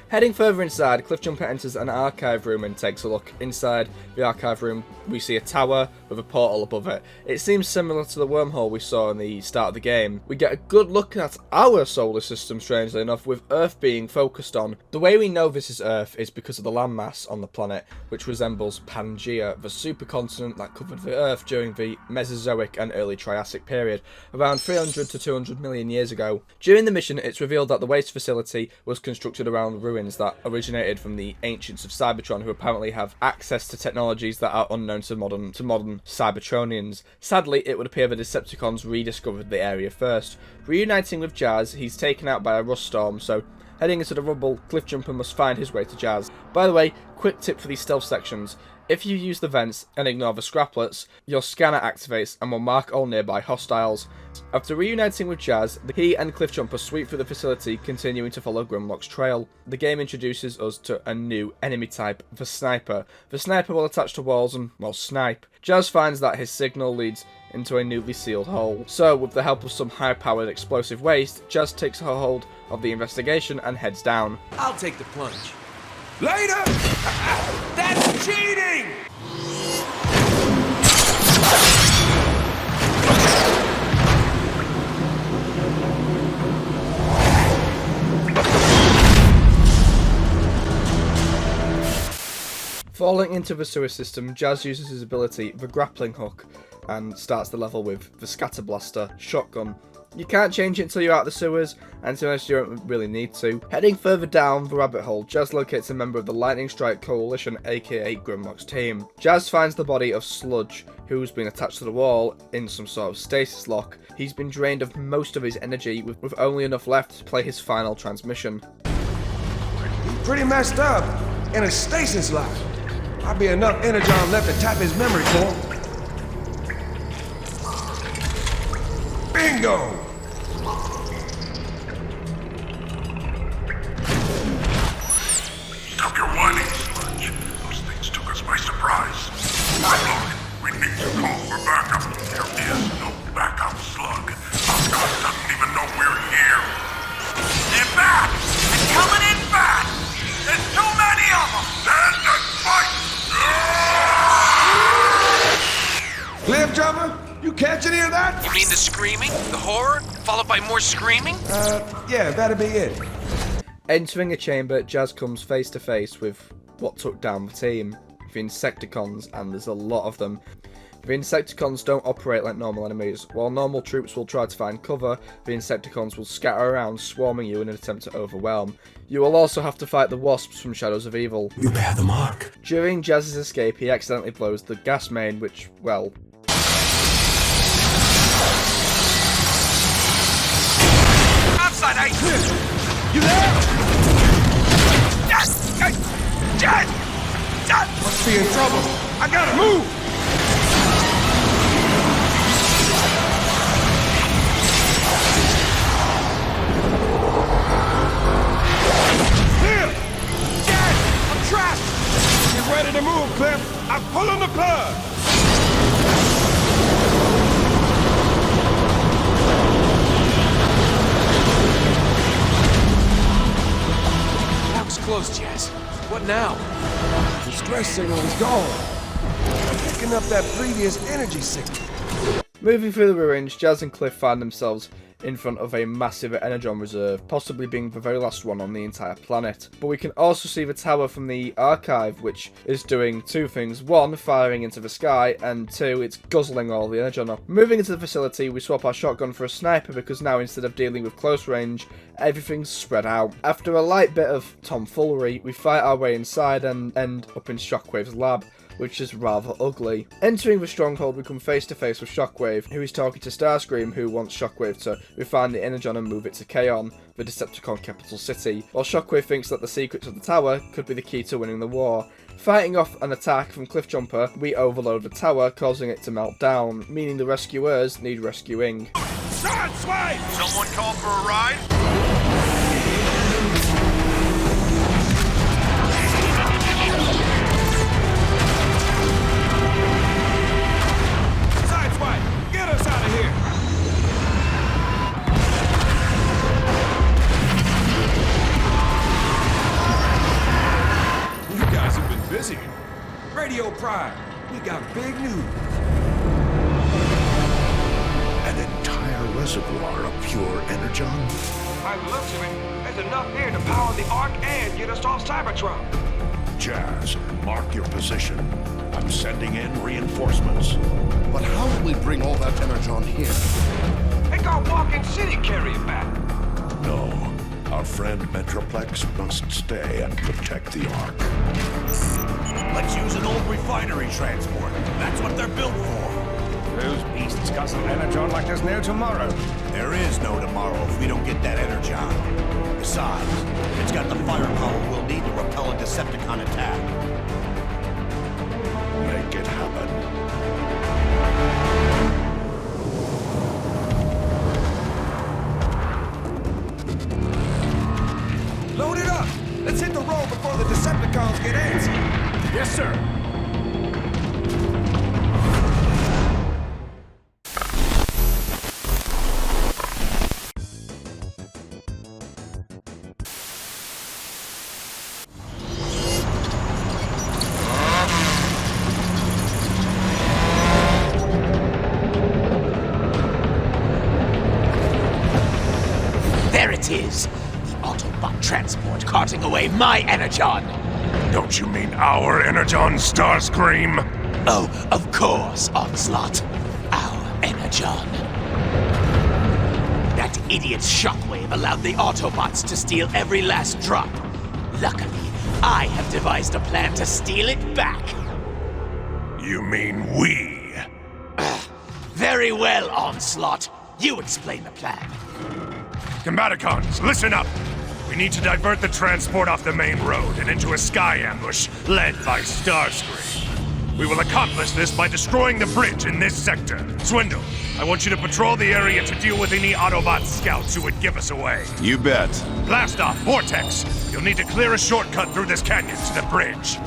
Heading further inside, Cliffjumper enters an archive room and takes a look. Inside the archive room, we see a tower with a portal above it. It seems similar to the wormhole we saw in the start of the game. We get a good look at our solar system, strangely enough, with Earth being focused on. The way we know this is Earth is because of the landmass on the planet, which resembles Pangaea, the supercontinent that covered the Earth during the Mesozoic and early Triassic period, around 300 to 200 million years ago. During the mission, it's revealed that the waste facility was constructed around ruins that originated from the ancients of Cybertron, who apparently have access to technologies that are unknown to modern Cybertronians. Sadly, it would appear the Decepticons rediscovered the area first. Reuniting with Jazz, he's taken out by a rust storm, so heading into the rubble, Cliffjumper must find his way to Jazz. By the way, quick tip for these stealth sections. If you use the vents and ignore the scraplets, your scanner activates and will mark all nearby hostiles. After reuniting with Jazz, he and Cliffjumper sweep through the facility, continuing to follow Grimlock's trail. The game introduces us to a new enemy type, the Sniper. The Sniper will attach to walls and, well, snipe. Jazz finds that his signal leads into a newly sealed hole. So, with the help of some high-powered explosive waste, Jazz takes a hold of the investigation and heads down. I'll take the plunge. Later! That's cheating! Falling into the sewer system, Jazz uses his ability, the grappling hook, and starts the level with the scatter blaster shotgun. You can't change it until you're out of the sewers, and to be honest, you don't really need to. Heading further down the rabbit hole, Jazz locates a member of the Lightning Strike Coalition, aka Grimlock's team. Jazz finds the body of Sludge, who's been attached to the wall in some sort of stasis lock. He's been drained of most of his energy, with only enough left to play his final transmission. He's pretty messed up in a stasis lock. Might be enough energon left to tap his memory core. Bingo! Stop your whining, Sludge. We need to call for backup. There is no backup, Slug. Oscar doesn't even know we're here. They're back! And coming in fast! There's too many of them! Stand and fight! Cliff Jumper, you catch any of that? You mean the screaming? The horror? Followed by more screaming? Yeah, that'd be it. Entering a chamber, Jazz comes face to face with what took down the team, the Insecticons, and there's a lot of them. The Insecticons don't operate like normal enemies. While normal troops will try to find cover, the Insecticons will scatter around, swarming you in an attempt to overwhelm. You will also have to fight the Wasps from Shadows of Evil. You bear the mark. During Jazz's escape, he accidentally blows the gas main, which, well... Outside, Ace! You there? Yes! Yes! Must be in trouble. I gotta move! Here! Jazz! I'm trapped! Get ready to move, Cliff. I'm pulling the plug. That was close, Jazz. What now? The stress signal is gone. I'm picking up that previous energy signal. Moving through the ruins, Jazz and Cliff find themselves in front of a massive energon reserve, possibly being the very last one on the entire planet. But we can also see the tower from the archive, which is doing two things. One, firing into the sky, and two, it's guzzling all the energon up. Moving into the facility, we swap our shotgun for a sniper because now instead of dealing with close range, everything's spread out. After a light bit of tomfoolery, we fight our way inside and end up in Shockwave's lab, which is rather ugly. Entering the stronghold, we come face to face with Shockwave, who is talking to Starscream, who wants Shockwave to refine the energon and move it to Kaon, the Decepticon capital city, while Shockwave thinks that the secrets of the tower could be the key to winning the war. Fighting off an attack from Cliffjumper, we overload the tower, causing it to melt down, meaning the rescuers need rescuing. Sideswipe! Someone call for a ride? Sideswipe, get us out of here. You guys have been busy. Radio Prime, we got big news. An entire reservoir of pure energon? By the looks of it, there's enough here to power the Ark and get us off Cybertron. Jazz, mark your position. I'm sending in reinforcements. But how will we bring all that energon here? They got Walking City carrying back. No. Our friend Metroplex must stay and protect the Ark. Let's use an old refinery transport. That's what they're built for. Those beasts got some energon like there's no tomorrow. There is no tomorrow if we don't get that energon. Besides, it's got the firepower we'll need to repel a Decepticon attack. Make it happen. Load it up! Let's hit the road before the Decepticons get antsy. Yes, sir. There it is! The Autobot transport carting away my energon! Don't you mean our energon, Starscream? Oh, of course, Onslaught. Our energon. That idiot's Shockwave allowed the Autobots to steal every last drop. Luckily, I have devised a plan to steal it back. You mean we? Very well, Onslaught. You explain the plan. Combaticons, listen up! We need to divert the transport off the main road and into a sky ambush led by Starscream. We will accomplish this by destroying the bridge in this sector. Swindle, I want you to patrol the area to deal with any Autobot scouts who would give us away. You bet. Blast off, Vortex! You'll need to clear a shortcut through this canyon to the bridge.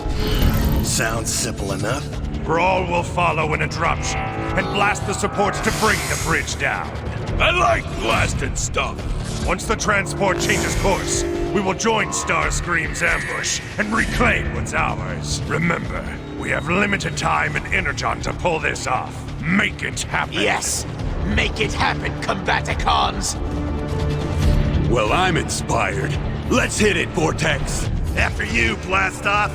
Sounds simple enough. Brawl will follow an interruption and blast the supports to bring the bridge down. I like blasting stuff. Once the transport changes course, we will join Starscream's ambush and reclaim what's ours. Remember, we have limited time and energon to pull this off. Make it happen. Yes, make it happen, Combaticons. Well, I'm inspired. Let's hit it, Vortex. After you, Blastoff.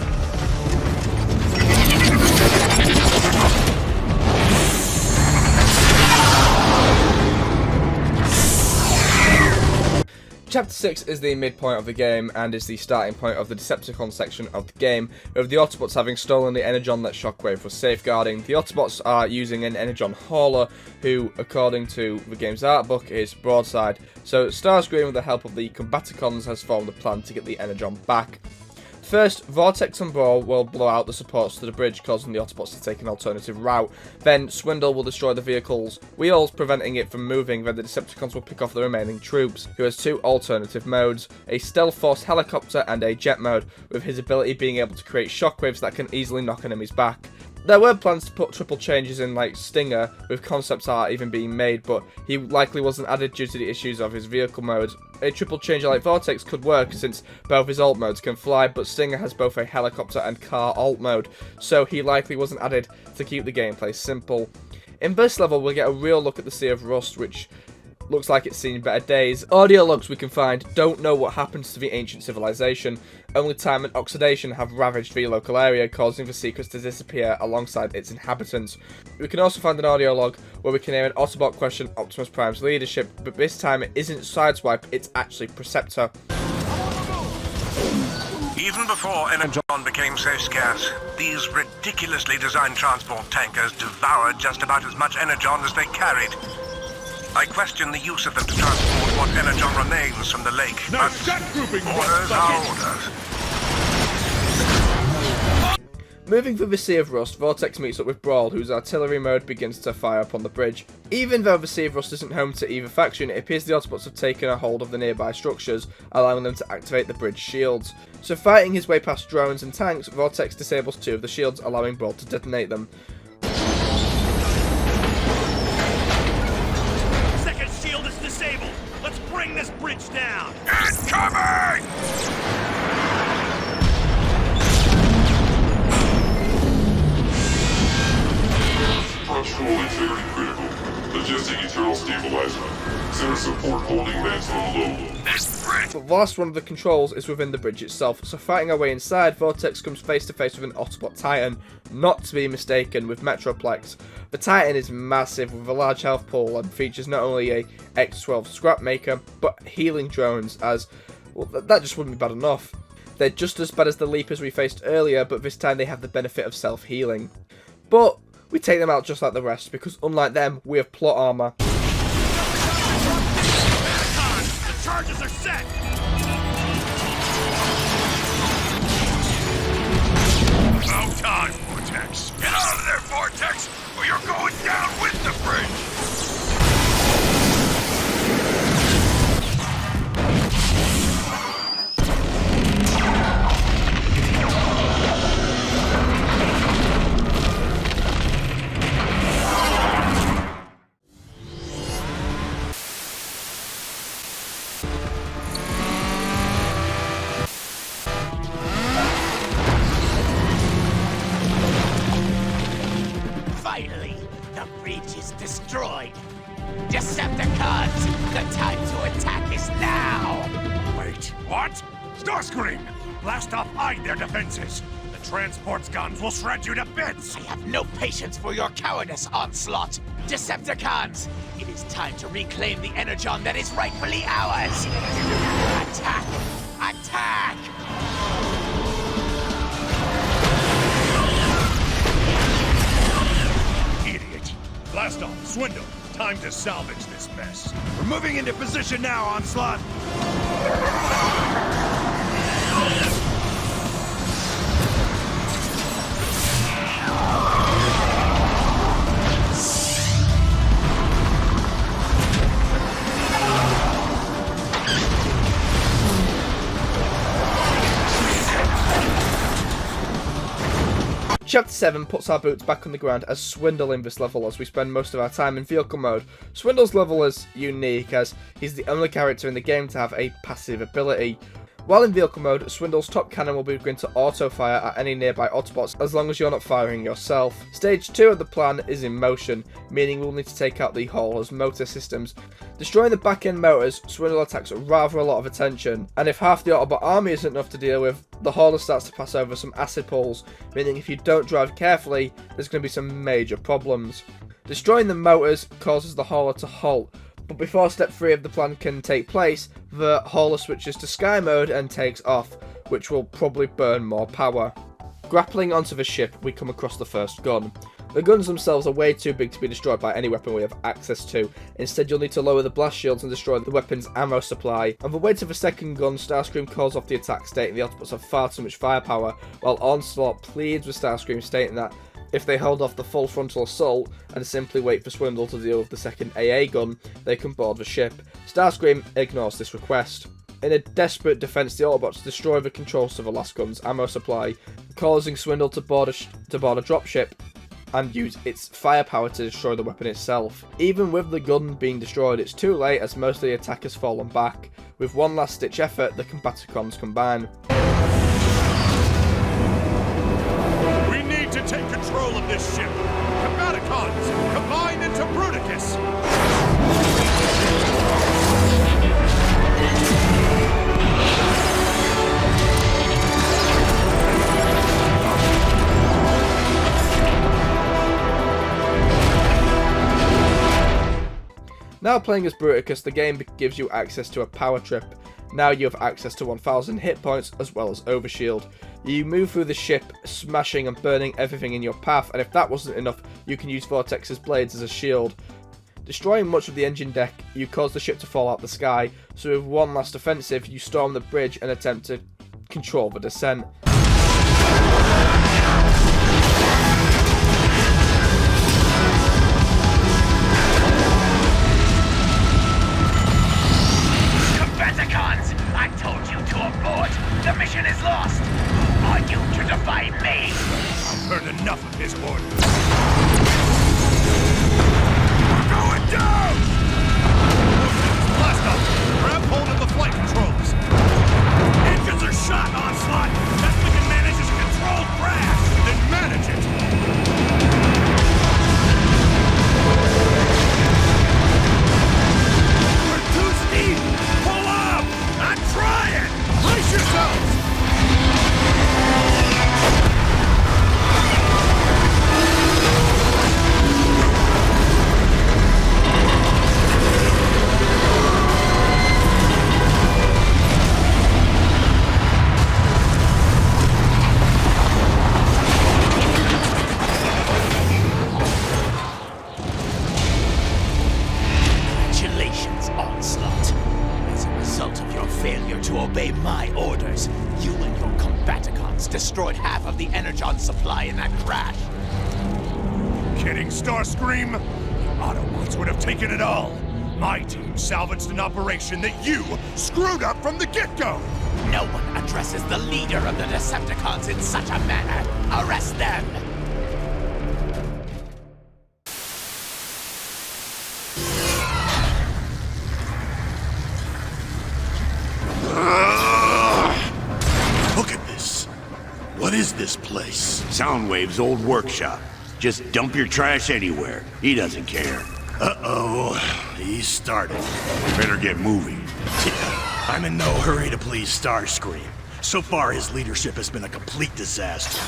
Chapter 6 is the midpoint of the game and is the starting point of the Decepticon section of the game, with the Autobots having stolen the energon that Shockwave was safeguarding. The Autobots are using an energon hauler, who, according to the game's art book, is Broadside. So Starscream, with the help of the Combaticons, has formed a plan to get the energon back. First, Vortex and Brawl will blow out the supports to the bridge, causing the Autobots to take an alternative route. Then, Swindle will destroy the vehicle's wheels, preventing it from moving. Then the Decepticons will pick off the remaining troops, who has two alternative modes, a Stealth Force helicopter and a jet mode, with his ability being able to create shockwaves that can easily knock enemies back. There were plans to put triple changes in like Stinger, with concept art even being made, but he likely wasn't added due to the issues of his vehicle mode. A triple changer like Vortex could work since both his alt modes can fly, but Stinger has both a helicopter and car alt mode, so he likely wasn't added to keep the gameplay simple. In this level, we'll get a real look at the Sea of Rust, which looks like it's seen better days. Audio logs we can find don't know what happens to the ancient civilization. Only time and oxidation have ravaged the local area, causing the secrets to disappear alongside its inhabitants. We can also find an audio log where we can hear an Autobot question Optimus Prime's leadership, but this time it isn't Sideswipe, it's actually Preceptor. Even before energon became so scarce, these ridiculously designed transport tankers devoured just about as much energon as they carried. I question the use of them to transport what energon remains from the lake. Now set grouping orders are orders. Moving through the Sea of Rust, Vortex meets up with Brawl, whose artillery mode begins to fire upon the bridge. Even though the Sea of Rust isn't home to either faction, it appears the Autobots have taken a hold of the nearby structures, allowing them to activate the bridge shields. So fighting his way past drones and tanks, Vortex disables two of the shields, allowing Brawl to detonate them. Second shield is disabled. Let's bring this bridge down. Incoming! Structural integrity critical. Adjusting internal stabilizer. Center support holding maximum load. But the last one of the controls is within the bridge itself, so fighting our way inside, Vortex comes face to face with an Autobot Titan, not to be mistaken with Metroplex. The Titan is massive with a large health pool and features not only a X-12 scrap maker, but healing drones, as, well, that just wouldn't be bad enough. They're just as bad as the Leapers we faced earlier, but this time they have the benefit of self-healing. But we take them out just like the rest, because unlike them, we have plot armor. The charges are set. About time, Vortex. Get out of there, Vortex, or you're going down with the bridge. Finally, the bridge is destroyed. Decepticons, the time to attack is now! Wait, what? Starscream! Blast off hide their defenses! The transport's guns will shred you to bits! I have no patience for your cowardice, Onslaught! Decepticons, it is time to reclaim the energon that is rightfully ours! Attack! Attack! Idiot! Blast off, Swindle! Time to salvage this mess. We're moving into position now, Onslaught. Chapter 7 puts our boots back on the ground as Swindle in this level, as we spend most of our time in vehicle mode. Swindle's level is unique as he's the only character in the game to have a passive ability. While in vehicle mode, Swindle's top cannon will be going to auto-fire at any nearby Autobots as long as you're not firing yourself. Stage 2 of the plan is in motion, meaning we'll need to take out the Hauler's motor systems. Destroying the back-end motors, Swindle attacks rather a lot of attention, and if half the Autobot army isn't enough to deal with, the Hauler starts to pass over some acid pools, meaning if you don't drive carefully, there's going to be some major problems. Destroying the motors causes the Hauler to halt, but before step 3 of the plan can take place, the Hauler switches to Sky mode and takes off, which will probably burn more power. Grappling onto the ship, we come across the first gun. The guns themselves are way too big to be destroyed by any weapon we have access to. Instead, you'll need to lower the blast shields and destroy the weapon's ammo supply. On the way to the second gun, Starscream calls off the attack, stating the Autobots have far too much firepower, while Onslaught pleads with Starscream, stating that if they hold off the full frontal assault and simply wait for Swindle to deal with the second AA gun, they can board the ship. Starscream ignores this request. In a desperate defense, the Autobots destroy the controls to the last gun's ammo supply, causing Swindle to board a dropship and use its firepower to destroy the weapon itself. Even with the gun being destroyed, it's too late as most of the attack has fallen back. With one last ditch effort, the Combaticons combine. To take control of this ship. Combaticons, combine into Bruticus! Now playing as Bruticus, the game gives you access to a power trip. Now you have access to 1000 hit points as well as overshield. You move through the ship, smashing and burning everything in your path, and if that wasn't enough, you can use Vortex's blades as a shield. Destroying much of the engine deck, you cause the ship to fall out the sky, so with one last offensive, you storm the bridge and attempt to control the descent. Combaticons! I told you to abort! The mission is lost! Who are you to defy me? I've heard enough of his orders. We're going down! Blast off! Grab hold of the flight controls! Engines are shot, Onslaught! Best we can manage is a controlled crash! Then manage it! We're too steep! Pull up! I'm trying! Brace yourselves! Congratulations, Onslaught. As a result of your failure to obey my orders, you and your Combaticons destroyed half of the Energon supply in that crash. Kidding, Starscream? The Autobots would have taken it all. My team salvaged an operation that you screwed up from the get-go! No one addresses the leader of the Decepticons in such a manner. Arrest them! Look at this. What is this place? Soundwave's old workshop. Just dump your trash anywhere. He doesn't care. Uh-oh. He started. We better get moving. I'm in no hurry to please Starscream. So far, his leadership has been a complete disaster.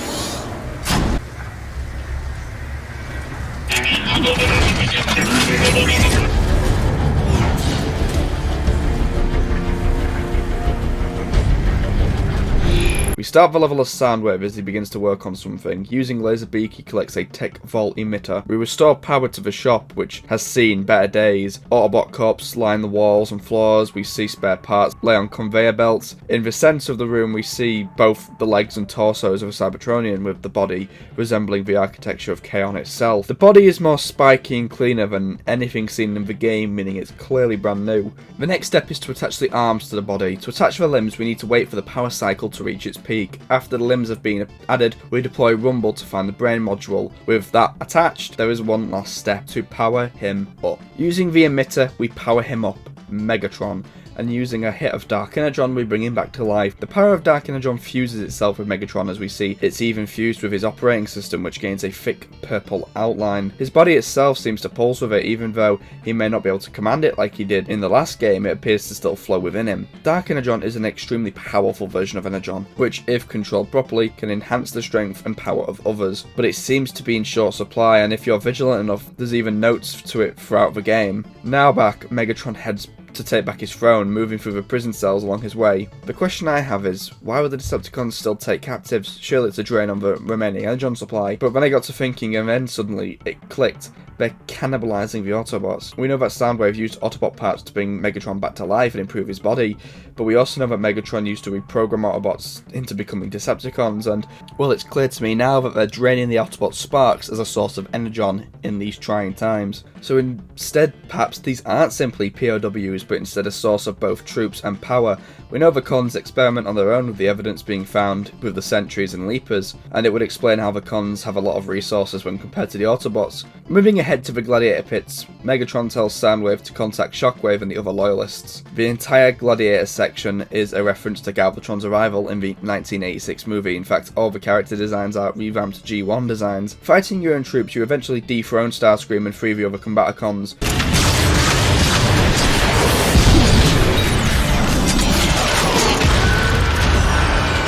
We start the level as Soundwave as he begins to work on something. Using Laserbeak, he collects a tech vault emitter. We restore power to the shop, which has seen better days. Autobot corpses line the walls and floors. We see spare parts lay on conveyor belts. In the centre of the room, we see both the legs and torsos of a Cybertronian, with the body resembling the architecture of Kaon itself. The body is more spiky and cleaner than anything seen in the game, meaning it's clearly brand new. The next step is to attach the arms to the body. To attach the limbs, we need to wait for the power cycle to reach its peak. speak. After the limbs have been added, we deploy Rumble to find the brain module. With that attached, there is one last step to power him up. Using the emitter, we power him up, Megatron, and using a hit of Dark Energon, we bring him back to life. The power of Dark Energon fuses itself with Megatron, as we see. It's even fused with his operating system, which gains a thick purple outline. His body itself seems to pulse with it, even though he may not be able to command it like he did in the last game. It appears to still flow within him. Dark Energon is an extremely powerful version of Energon, which, if controlled properly, can enhance the strength and power of others. But it seems to be in short supply, and if you're vigilant enough, there's even notes to it throughout the game. Now back, Megatron heads to take back his throne, moving through the prison cells along his way. The question I have is, why would the Decepticons still take captives? Surely it's a drain on the remaining energon supply. But then I got to thinking, and then suddenly it clicked. They're cannibalizing the Autobots. We know that Soundwave used Autobot parts to bring Megatron back to life and improve his body, but we also know that Megatron used to reprogram Autobots into becoming Decepticons, and, well, it's clear to me now that they're draining the Autobot sparks as a source of energon in these trying times. So instead, perhaps these aren't simply POWs, but instead a source of both troops and power. We know the cons experiment on their own with the evidence being found with the Sentries and Leapers, and it would explain how the cons have a lot of resources when compared to the Autobots. Moving ahead to the Gladiator pits, Megatron tells Soundwave to contact Shockwave and the other loyalists. The entire Gladiator section is a reference to Galvatron's arrival in the 1986 movie. In fact, all the character designs are revamped G1 designs. Fighting your own troops, you eventually dethrone Starscream and 3 of the other Combaticons.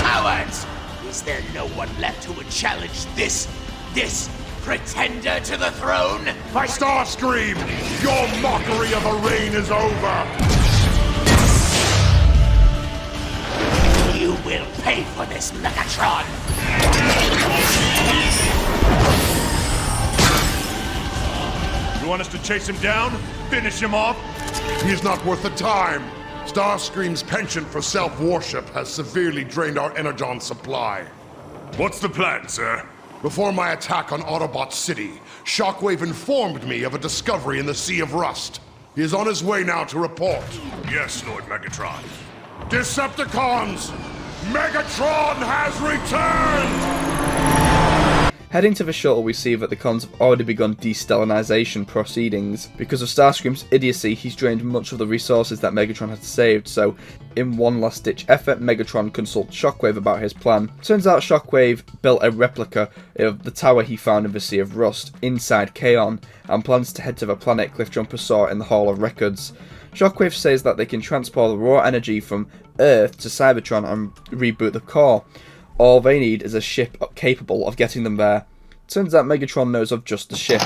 Cowards! Is there no one left who would challenge this pretender to the throne? By Starscream, your mockery of a reign is over! You will pay for this, Megatron! You want us to chase him down? Finish him off? He is not worth the time. Starscream's penchant for self-worship has severely drained our energon supply. What's the plan, sir? Before my attack on Autobot City, Shockwave informed me of a discovery in the Sea of Rust. He is on his way now to report. Yes, Lord Megatron. Decepticons! Megatron has returned! Heading to the shuttle, we see that the cons have already begun destellanization proceedings. Because of Starscream's idiocy, he's drained much of the resources that Megatron had saved, so in one last-ditch effort, Megatron consults Shockwave about his plan. Turns out Shockwave built a replica of the tower he found in the Sea of Rust, inside Kaon, and plans to head to the planet Cliffjumper saw in the Hall of Records. Shockwave says that they can transport the raw energy from Earth to Cybertron and reboot the core. All they need is a ship capable of getting them there. Turns out Megatron knows of just the ship.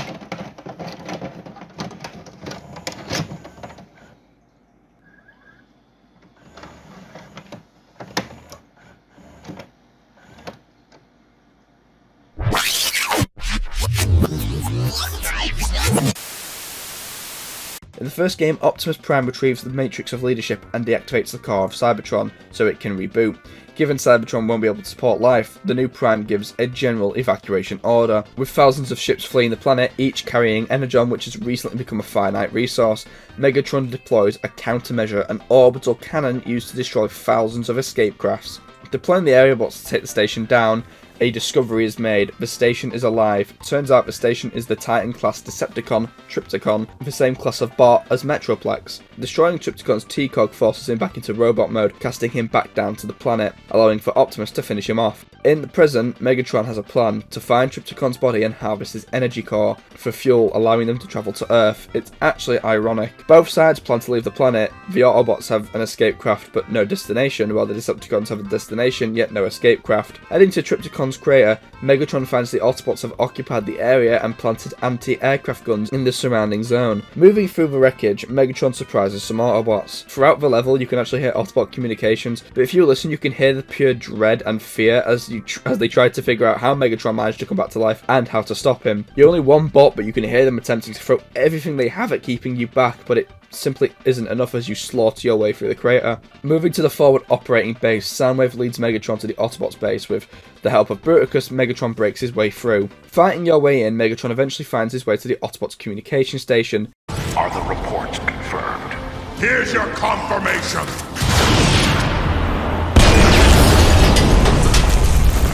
In the first game, Optimus Prime retrieves the Matrix of Leadership and deactivates the core of Cybertron so it can reboot. Given Cybertron won't be able to support life, the new Prime gives a general evacuation order. With thousands of ships fleeing the planet, each carrying energon, which has recently become a finite resource, Megatron deploys a countermeasure, an orbital cannon used to destroy thousands of escape crafts. Deploying the area bots to take the station down, a discovery is made. The station is alive. Turns out the station is the Titan-class Decepticon, Trypticon, the same class of bot as Metroplex. Destroying Trypticon's T-Cog forces him back into robot mode, casting him back down to the planet, allowing for Optimus to finish him off. In the present, Megatron has a plan to find Trypticon's body and harvest his energy core for fuel, allowing them to travel to Earth. It's actually ironic. Both sides plan to leave the planet. The Autobots have an escape craft but no destination, while the Decepticons have a destination yet no escape craft. Heading to Trypticon's crater, Megatron finds the Autobots have occupied the area and planted anti-aircraft guns in the surrounding zone. Moving through the wreckage, Megatron surprises some Autobots. Throughout the level, you can actually hear Autobot communications, but if you listen, you can hear the pure dread and fear as they try to figure out how Megatron managed to come back to life and how to stop him. You're only one bot, but you can hear them attempting to throw everything they have at keeping you back, but it simply isn't enough as you slaughter your way through the crater. Moving to the forward operating base, Soundwave leads Megatron to the Autobots base. With the help of Bruticus, Megatron breaks his way through. Fighting your way in, Megatron eventually finds his way to the Autobots communication station. Are the reports confirmed? Here's your confirmation!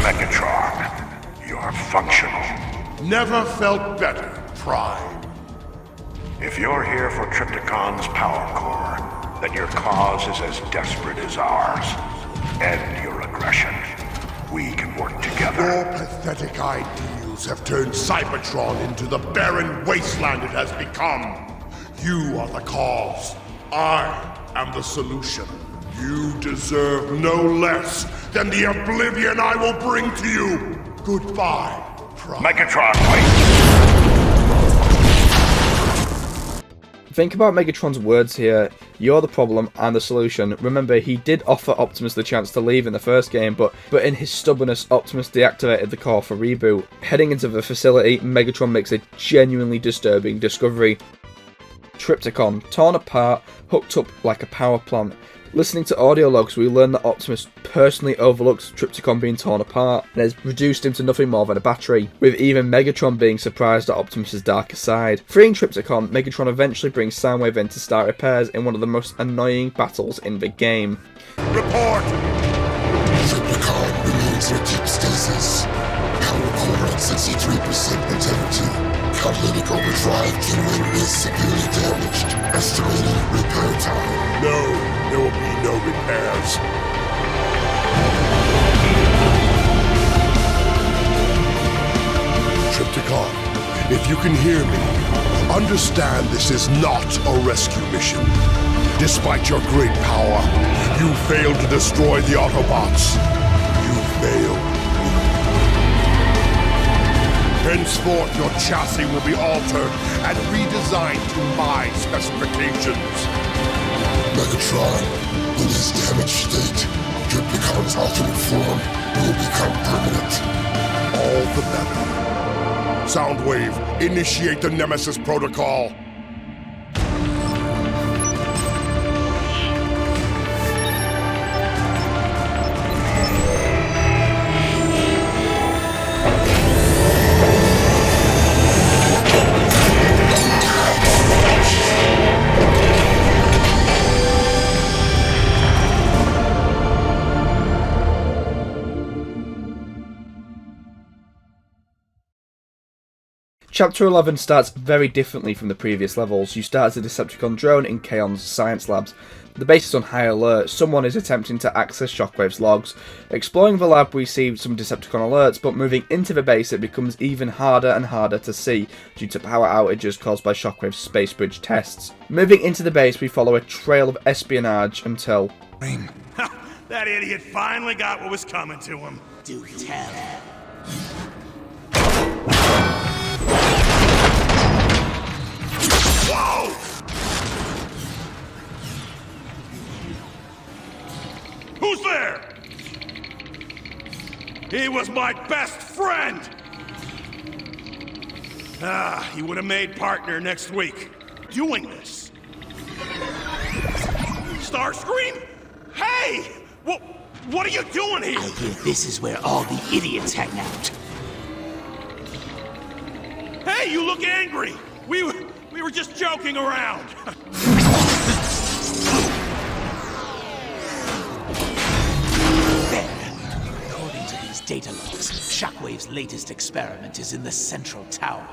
Megatron, you're functional. Never felt better, Prime. If you're here for Trypticon's power core, then your cause is as desperate as ours. End your aggression. We can work together. Your pathetic ideals have turned Cybertron into the barren wasteland it has become. You are the cause. I am the solution. You deserve no less than the oblivion I will bring to you. Goodbye, Prime. Megatron, wait! Think about Megatron's words here. You're the problem, I'm the solution. Remember, he did offer Optimus the chance to leave in the first game, but in his stubbornness, Optimus deactivated the core for reboot. Heading into the facility, Megatron makes a genuinely disturbing discovery. Trypticon, torn apart, hooked up like a power plant. Listening to audio logs, we learn that Optimus personally overlooked Trypticon being torn apart and has reduced him to nothing more than a battery, with even Megatron being surprised at Optimus's darker side. Freeing Trypticon, Megatron eventually brings Soundwave in to start repairs in one of the most annoying battles in the game. Report! Trypticon remains in deep stasis. Power core at 63% integrity. Catalytic overdrive generator is severely damaged. Estimated repair time. No, there will be no repairs. Trypticon, if you can hear me, understand this is not a rescue mission. Despite your great power, you failed to destroy the Autobots. You failed. Henceforth, your chassis will be altered and redesigned to my specifications. Megatron, in his damaged state, Trypticon's alternate form will become permanent. All the better. Soundwave, initiate the Nemesis Protocol. Chapter 11 starts very differently from the previous levels. You start as a Decepticon drone in Kaon's science labs. The base is on high alert. Someone is attempting to access Shockwave's logs. Exploring the lab, we see some Decepticon alerts, but moving into the base, it becomes even harder and harder to see due to power outages caused by Shockwave's space bridge tests. Moving into the base, we follow a trail of espionage until... That idiot finally got what was coming to him. Do tell. Whoa! Who's there? He was my best friend! He would have made partner next week. Doing this. Starscream? Hey! What are you doing here? I hear this is where all the idiots hang out. Hey, you look angry! We were just joking around! According to these data logs, Shockwave's latest experiment is in the central tower.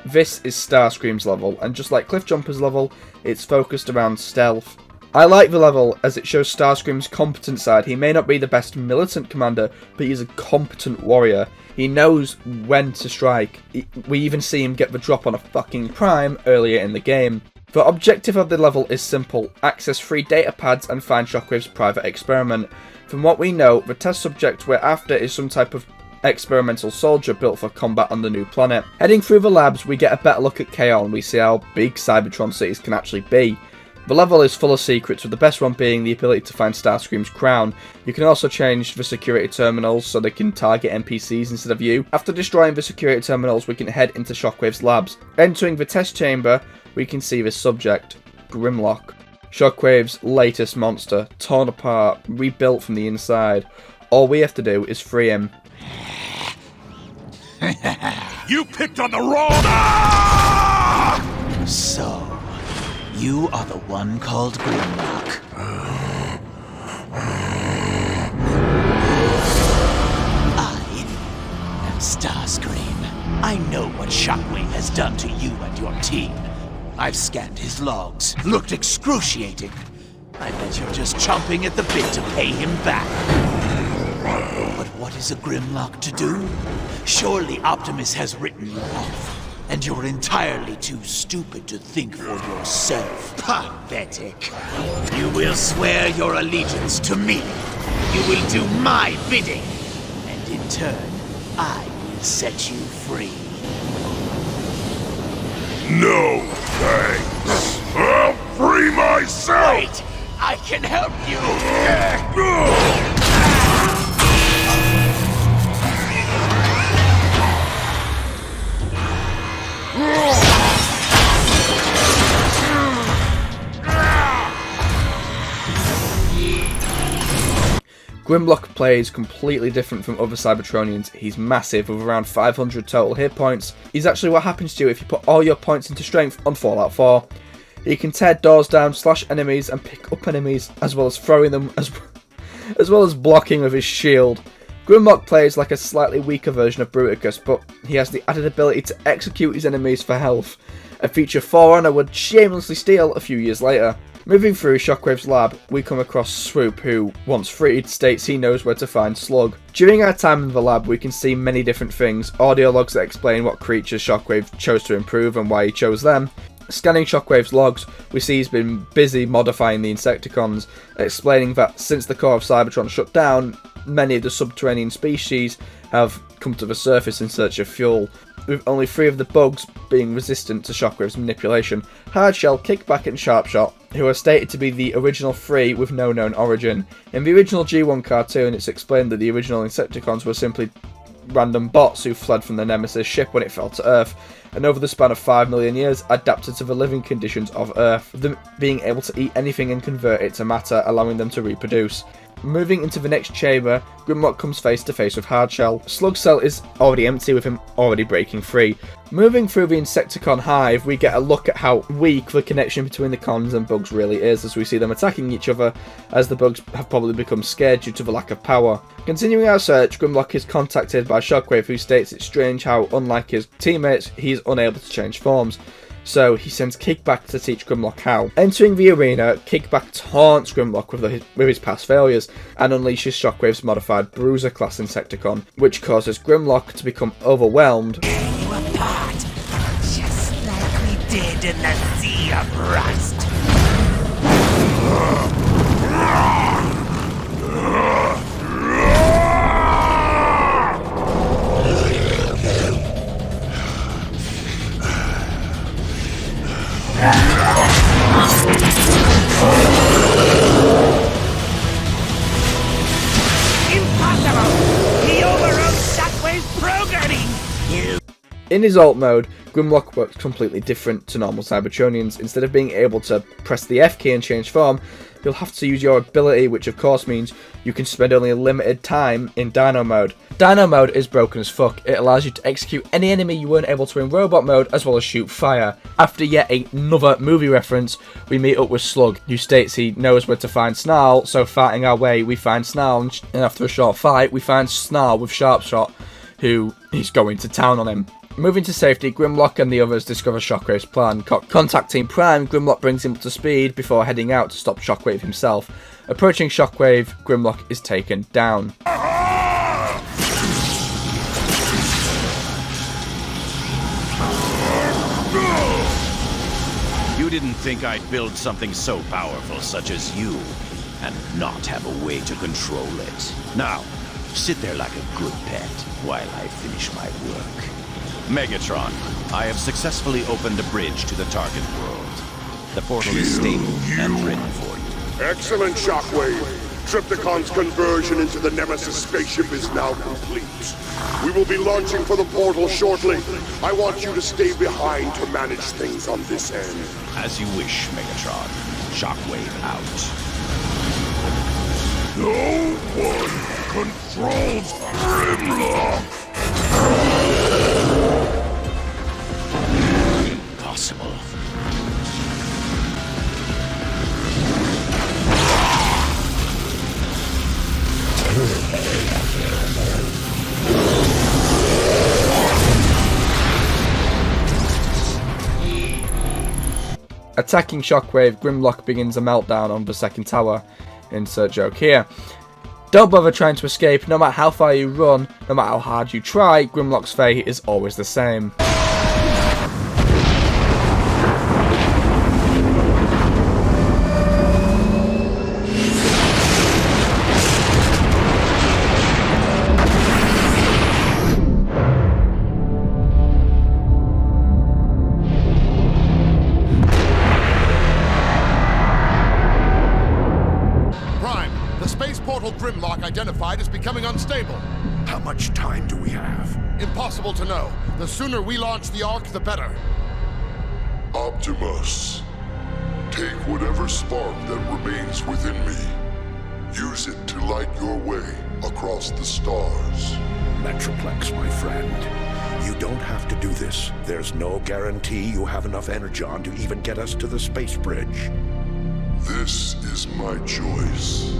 This is Starscream's level, and just like Cliffjumper's level, it's focused around stealth. I like the level as it shows Starscream's competent side. He may not be the best militant commander, but he's a competent warrior. He knows when to strike. We even see him get the drop on a fucking Prime earlier in the game. The objective of the level is simple: access 3 data pads and find Shockwave's private experiment. From what we know, the test subject we're after is some type of experimental soldier built for combat on the new planet. Heading through the labs, we get a better look at Kaon. We see how big Cybertron cities can actually be. The level is full of secrets, with the best one being the ability to find Starscream's crown. You can also change the security terminals so they can target NPCs instead of you. After destroying the security terminals, we can head into Shockwave's labs. Entering the test chamber, we can see the subject, Grimlock. Shockwave's latest monster, torn apart, rebuilt from the inside. All we have to do is free him. You picked on the wrong... So... you are the one called Grimlock. Starscream, I know what Shockwave has done to you and your team. I've scanned his logs. Looked excruciating. I bet you're just chomping at the bit to pay him back. But what is a Grimlock to do? Surely Optimus has written you off. And you're entirely too stupid to think for yourself. Pathetic. You will swear your allegiance to me. You will do my bidding. And in turn, I will set you free. No, thanks. I'll free myself! Wait! I can help you! Grimlock plays completely different from other Cybertronians. He's massive with around 500 total hit points. He's actually what happens to you if you put all your points into strength on Fallout 4. He can tear doors down, slash enemies and pick up enemies, as well as throwing them, as well as blocking with his shield. Grimlock plays like a slightly weaker version of Bruticus, but he has the added ability to execute his enemies for health, a feature For Honor would shamelessly steal a few years later. Moving through Shockwave's lab, we come across Swoop, who, once freed, states he knows where to find Slug. During our time in the lab, we can see many different things, audio logs that explain what creatures Shockwave chose to improve and why he chose them. Scanning Shockwave's logs, we see he's been busy modifying the Insecticons, explaining that since the core of Cybertron shut down, many of the subterranean species have come to the surface in search of fuel, with only 3 of the bugs being resistant to Shockwave's manipulation: Hardshell, Kickback and Sharpshot, who are stated to be the original 3 with no known origin. In the original G1 cartoon, it's explained that the original Insecticons were simply random bots who fled from the Nemesis ship when it fell to Earth, and over the span of 5 million years adapted to the living conditions of Earth, them being able to eat anything and convert it to matter, allowing them to reproduce. Moving into the next chamber, Grimlock comes face to face with Hardshell. Slug's cell is already empty, with him already breaking free. Moving through the Insecticon hive, we get a look at how weak the connection between the cons and bugs really is, as we see them attacking each other, as the bugs have probably become scared due to the lack of power. Continuing our search, Grimlock is contacted by Shockwave, who states it's strange how, unlike his teammates, he is unable to change forms. So he sends Kickback to teach Grimlock how. Entering the arena, Kickback taunts Grimlock with his past failures and unleashes Shockwave's modified Bruiser class Insecticon, which causes Grimlock to become overwhelmed. Tear you apart, just like we did in the Sea of Rust. In his alt mode, Grimlock works completely different to normal Cybertronians. Instead of being able to press the F key and change form, you'll have to use your ability, which of course means you can spend only a limited time in Dino mode. Dino mode is broken as fuck. It allows you to execute any enemy you weren't able to in robot mode, as well as shoot fire. After yet another movie reference, we meet up with Slug, who states he knows where to find Snarl, so fighting our way, we find Snarl, and after a short fight, we find Snarl with Sharpshot, who is going to town on him. Moving to safety, Grimlock and the others discover Shockwave's plan. Contacting Prime, Grimlock brings him up to speed before heading out to stop Shockwave himself. Approaching Shockwave, Grimlock is taken down. You didn't think I'd build something so powerful such as you and not have a way to control it. Now, sit there like a good pet while I finish my work. Megatron, I have successfully opened a bridge to the target world. The portal is stable and ready for you. Excellent, Shockwave. Triptychon's conversion into the Nemesis spaceship is now complete. We will be launching for the portal shortly. I want you to stay behind to manage things on this end. As you wish, Megatron. Shockwave out. No one controls Grimlock! Impossible. Attacking Shockwave, Grimlock begins a meltdown on the second tower. Insert joke here. Don't bother trying to escape. No matter how far you run, no matter how hard you try, Grimlock's fate is always the same. Grimlock identified as becoming unstable. How much time do we have? Impossible to know. The sooner we launch the Ark, the better. Optimus, take whatever spark that remains within me. Use it to light your way across the stars. Metroplex, my friend. You don't have to do this. There's no guarantee you have enough energon to even get us to the space bridge. This is my choice.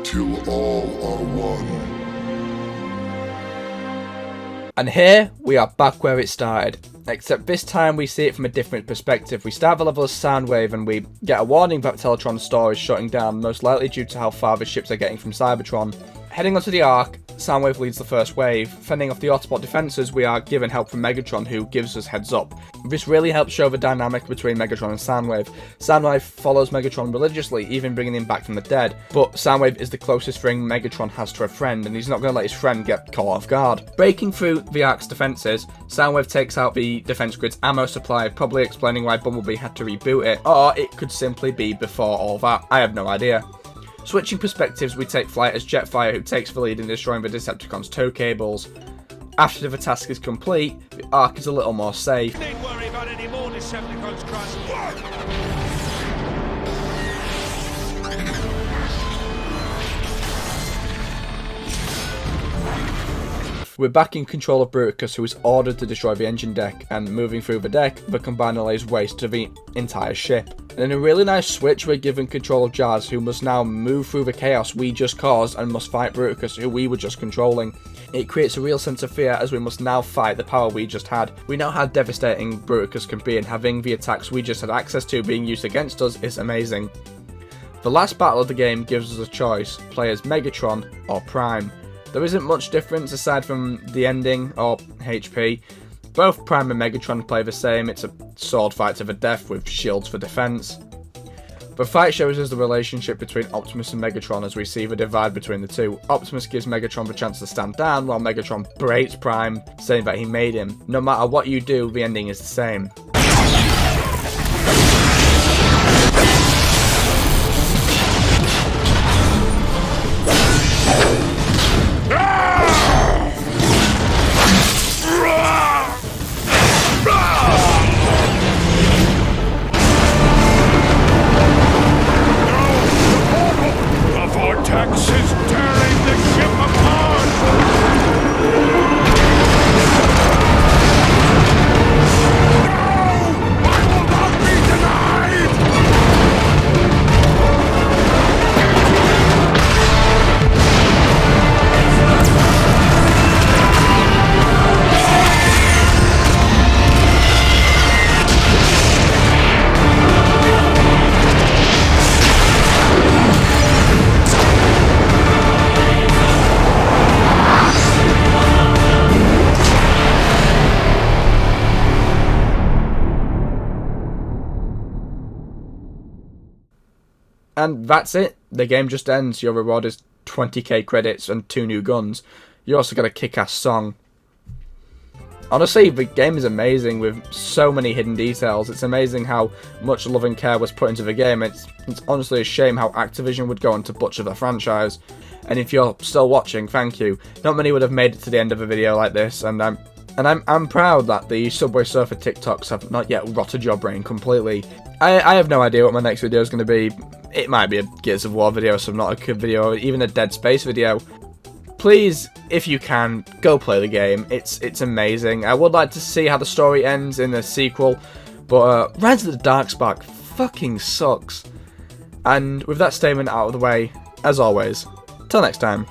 Till all are one. And here, we are back where it started. Except this time we see it from a different perspective. We start the level as Soundwave and we get a warning that Teletron's store is shutting down, most likely due to how far the ships are getting from Cybertron. Heading onto the Ark, Soundwave leads the first wave. Fending off the Autobot defences, we are given help from Megatron, who gives us heads up. This really helps show the dynamic between Megatron and Soundwave. Soundwave follows Megatron religiously, even bringing him back from the dead. But Soundwave is the closest thing Megatron has to a friend, and he's not going to let his friend get caught off guard. Breaking through the Ark's defences, Soundwave takes out the defence grid's ammo supply, probably explaining why Bumblebee had to reboot it, or it could simply be before all that. I have no idea. Switching perspectives, we take flight as Jetfire, who takes the lead in destroying the Decepticons' tow cables. After the task is complete, the Ark is a little more safe. Don't worry about any more Decepticons crashing. We're back in control of Bruticus, who is ordered to destroy the engine deck, and moving through the deck, the Combiner lays waste to the entire ship. And in a really nice switch, we're given control of Jazz, who must now move through the chaos we just caused and must fight Bruticus, who we were just controlling. It creates a real sense of fear as we must now fight the power we just had. We know how devastating Bruticus can be, and having the attacks we just had access to being used against us is amazing. The last battle of the game gives us a choice: play as Megatron or Prime. There isn't much difference aside from the ending or HP. Both Prime and Megatron play the same. It's a sword fight to the death with shields for defense. The fight shows us the relationship between Optimus and Megatron as we see the divide between the two. Optimus gives Megatron the chance to stand down, while Megatron berates Prime, saying that he made him. No matter what you do, the ending is the same. And that's it. The game just ends. Your reward is 20k credits and 2 new guns. You also get a kick-ass song. Honestly, the game is amazing with so many hidden details. It's amazing how much love and care was put into the game. It's honestly a shame how Activision would go on to butcher the franchise. And if you're still watching, thank you. Not many would have made it to the end of a video like this, and I'm proud that the Subway Surfer TikToks have not yet rotted your brain completely. I have no idea what my next video is going to be. It might be a Gears of War video, some Nautica video, or even a Dead Space video. Please, if you can, go play the game. It's amazing. I would like to see how the story ends in the sequel, but Rise of the Darkspark fucking sucks. And with that statement out of the way, as always, till next time.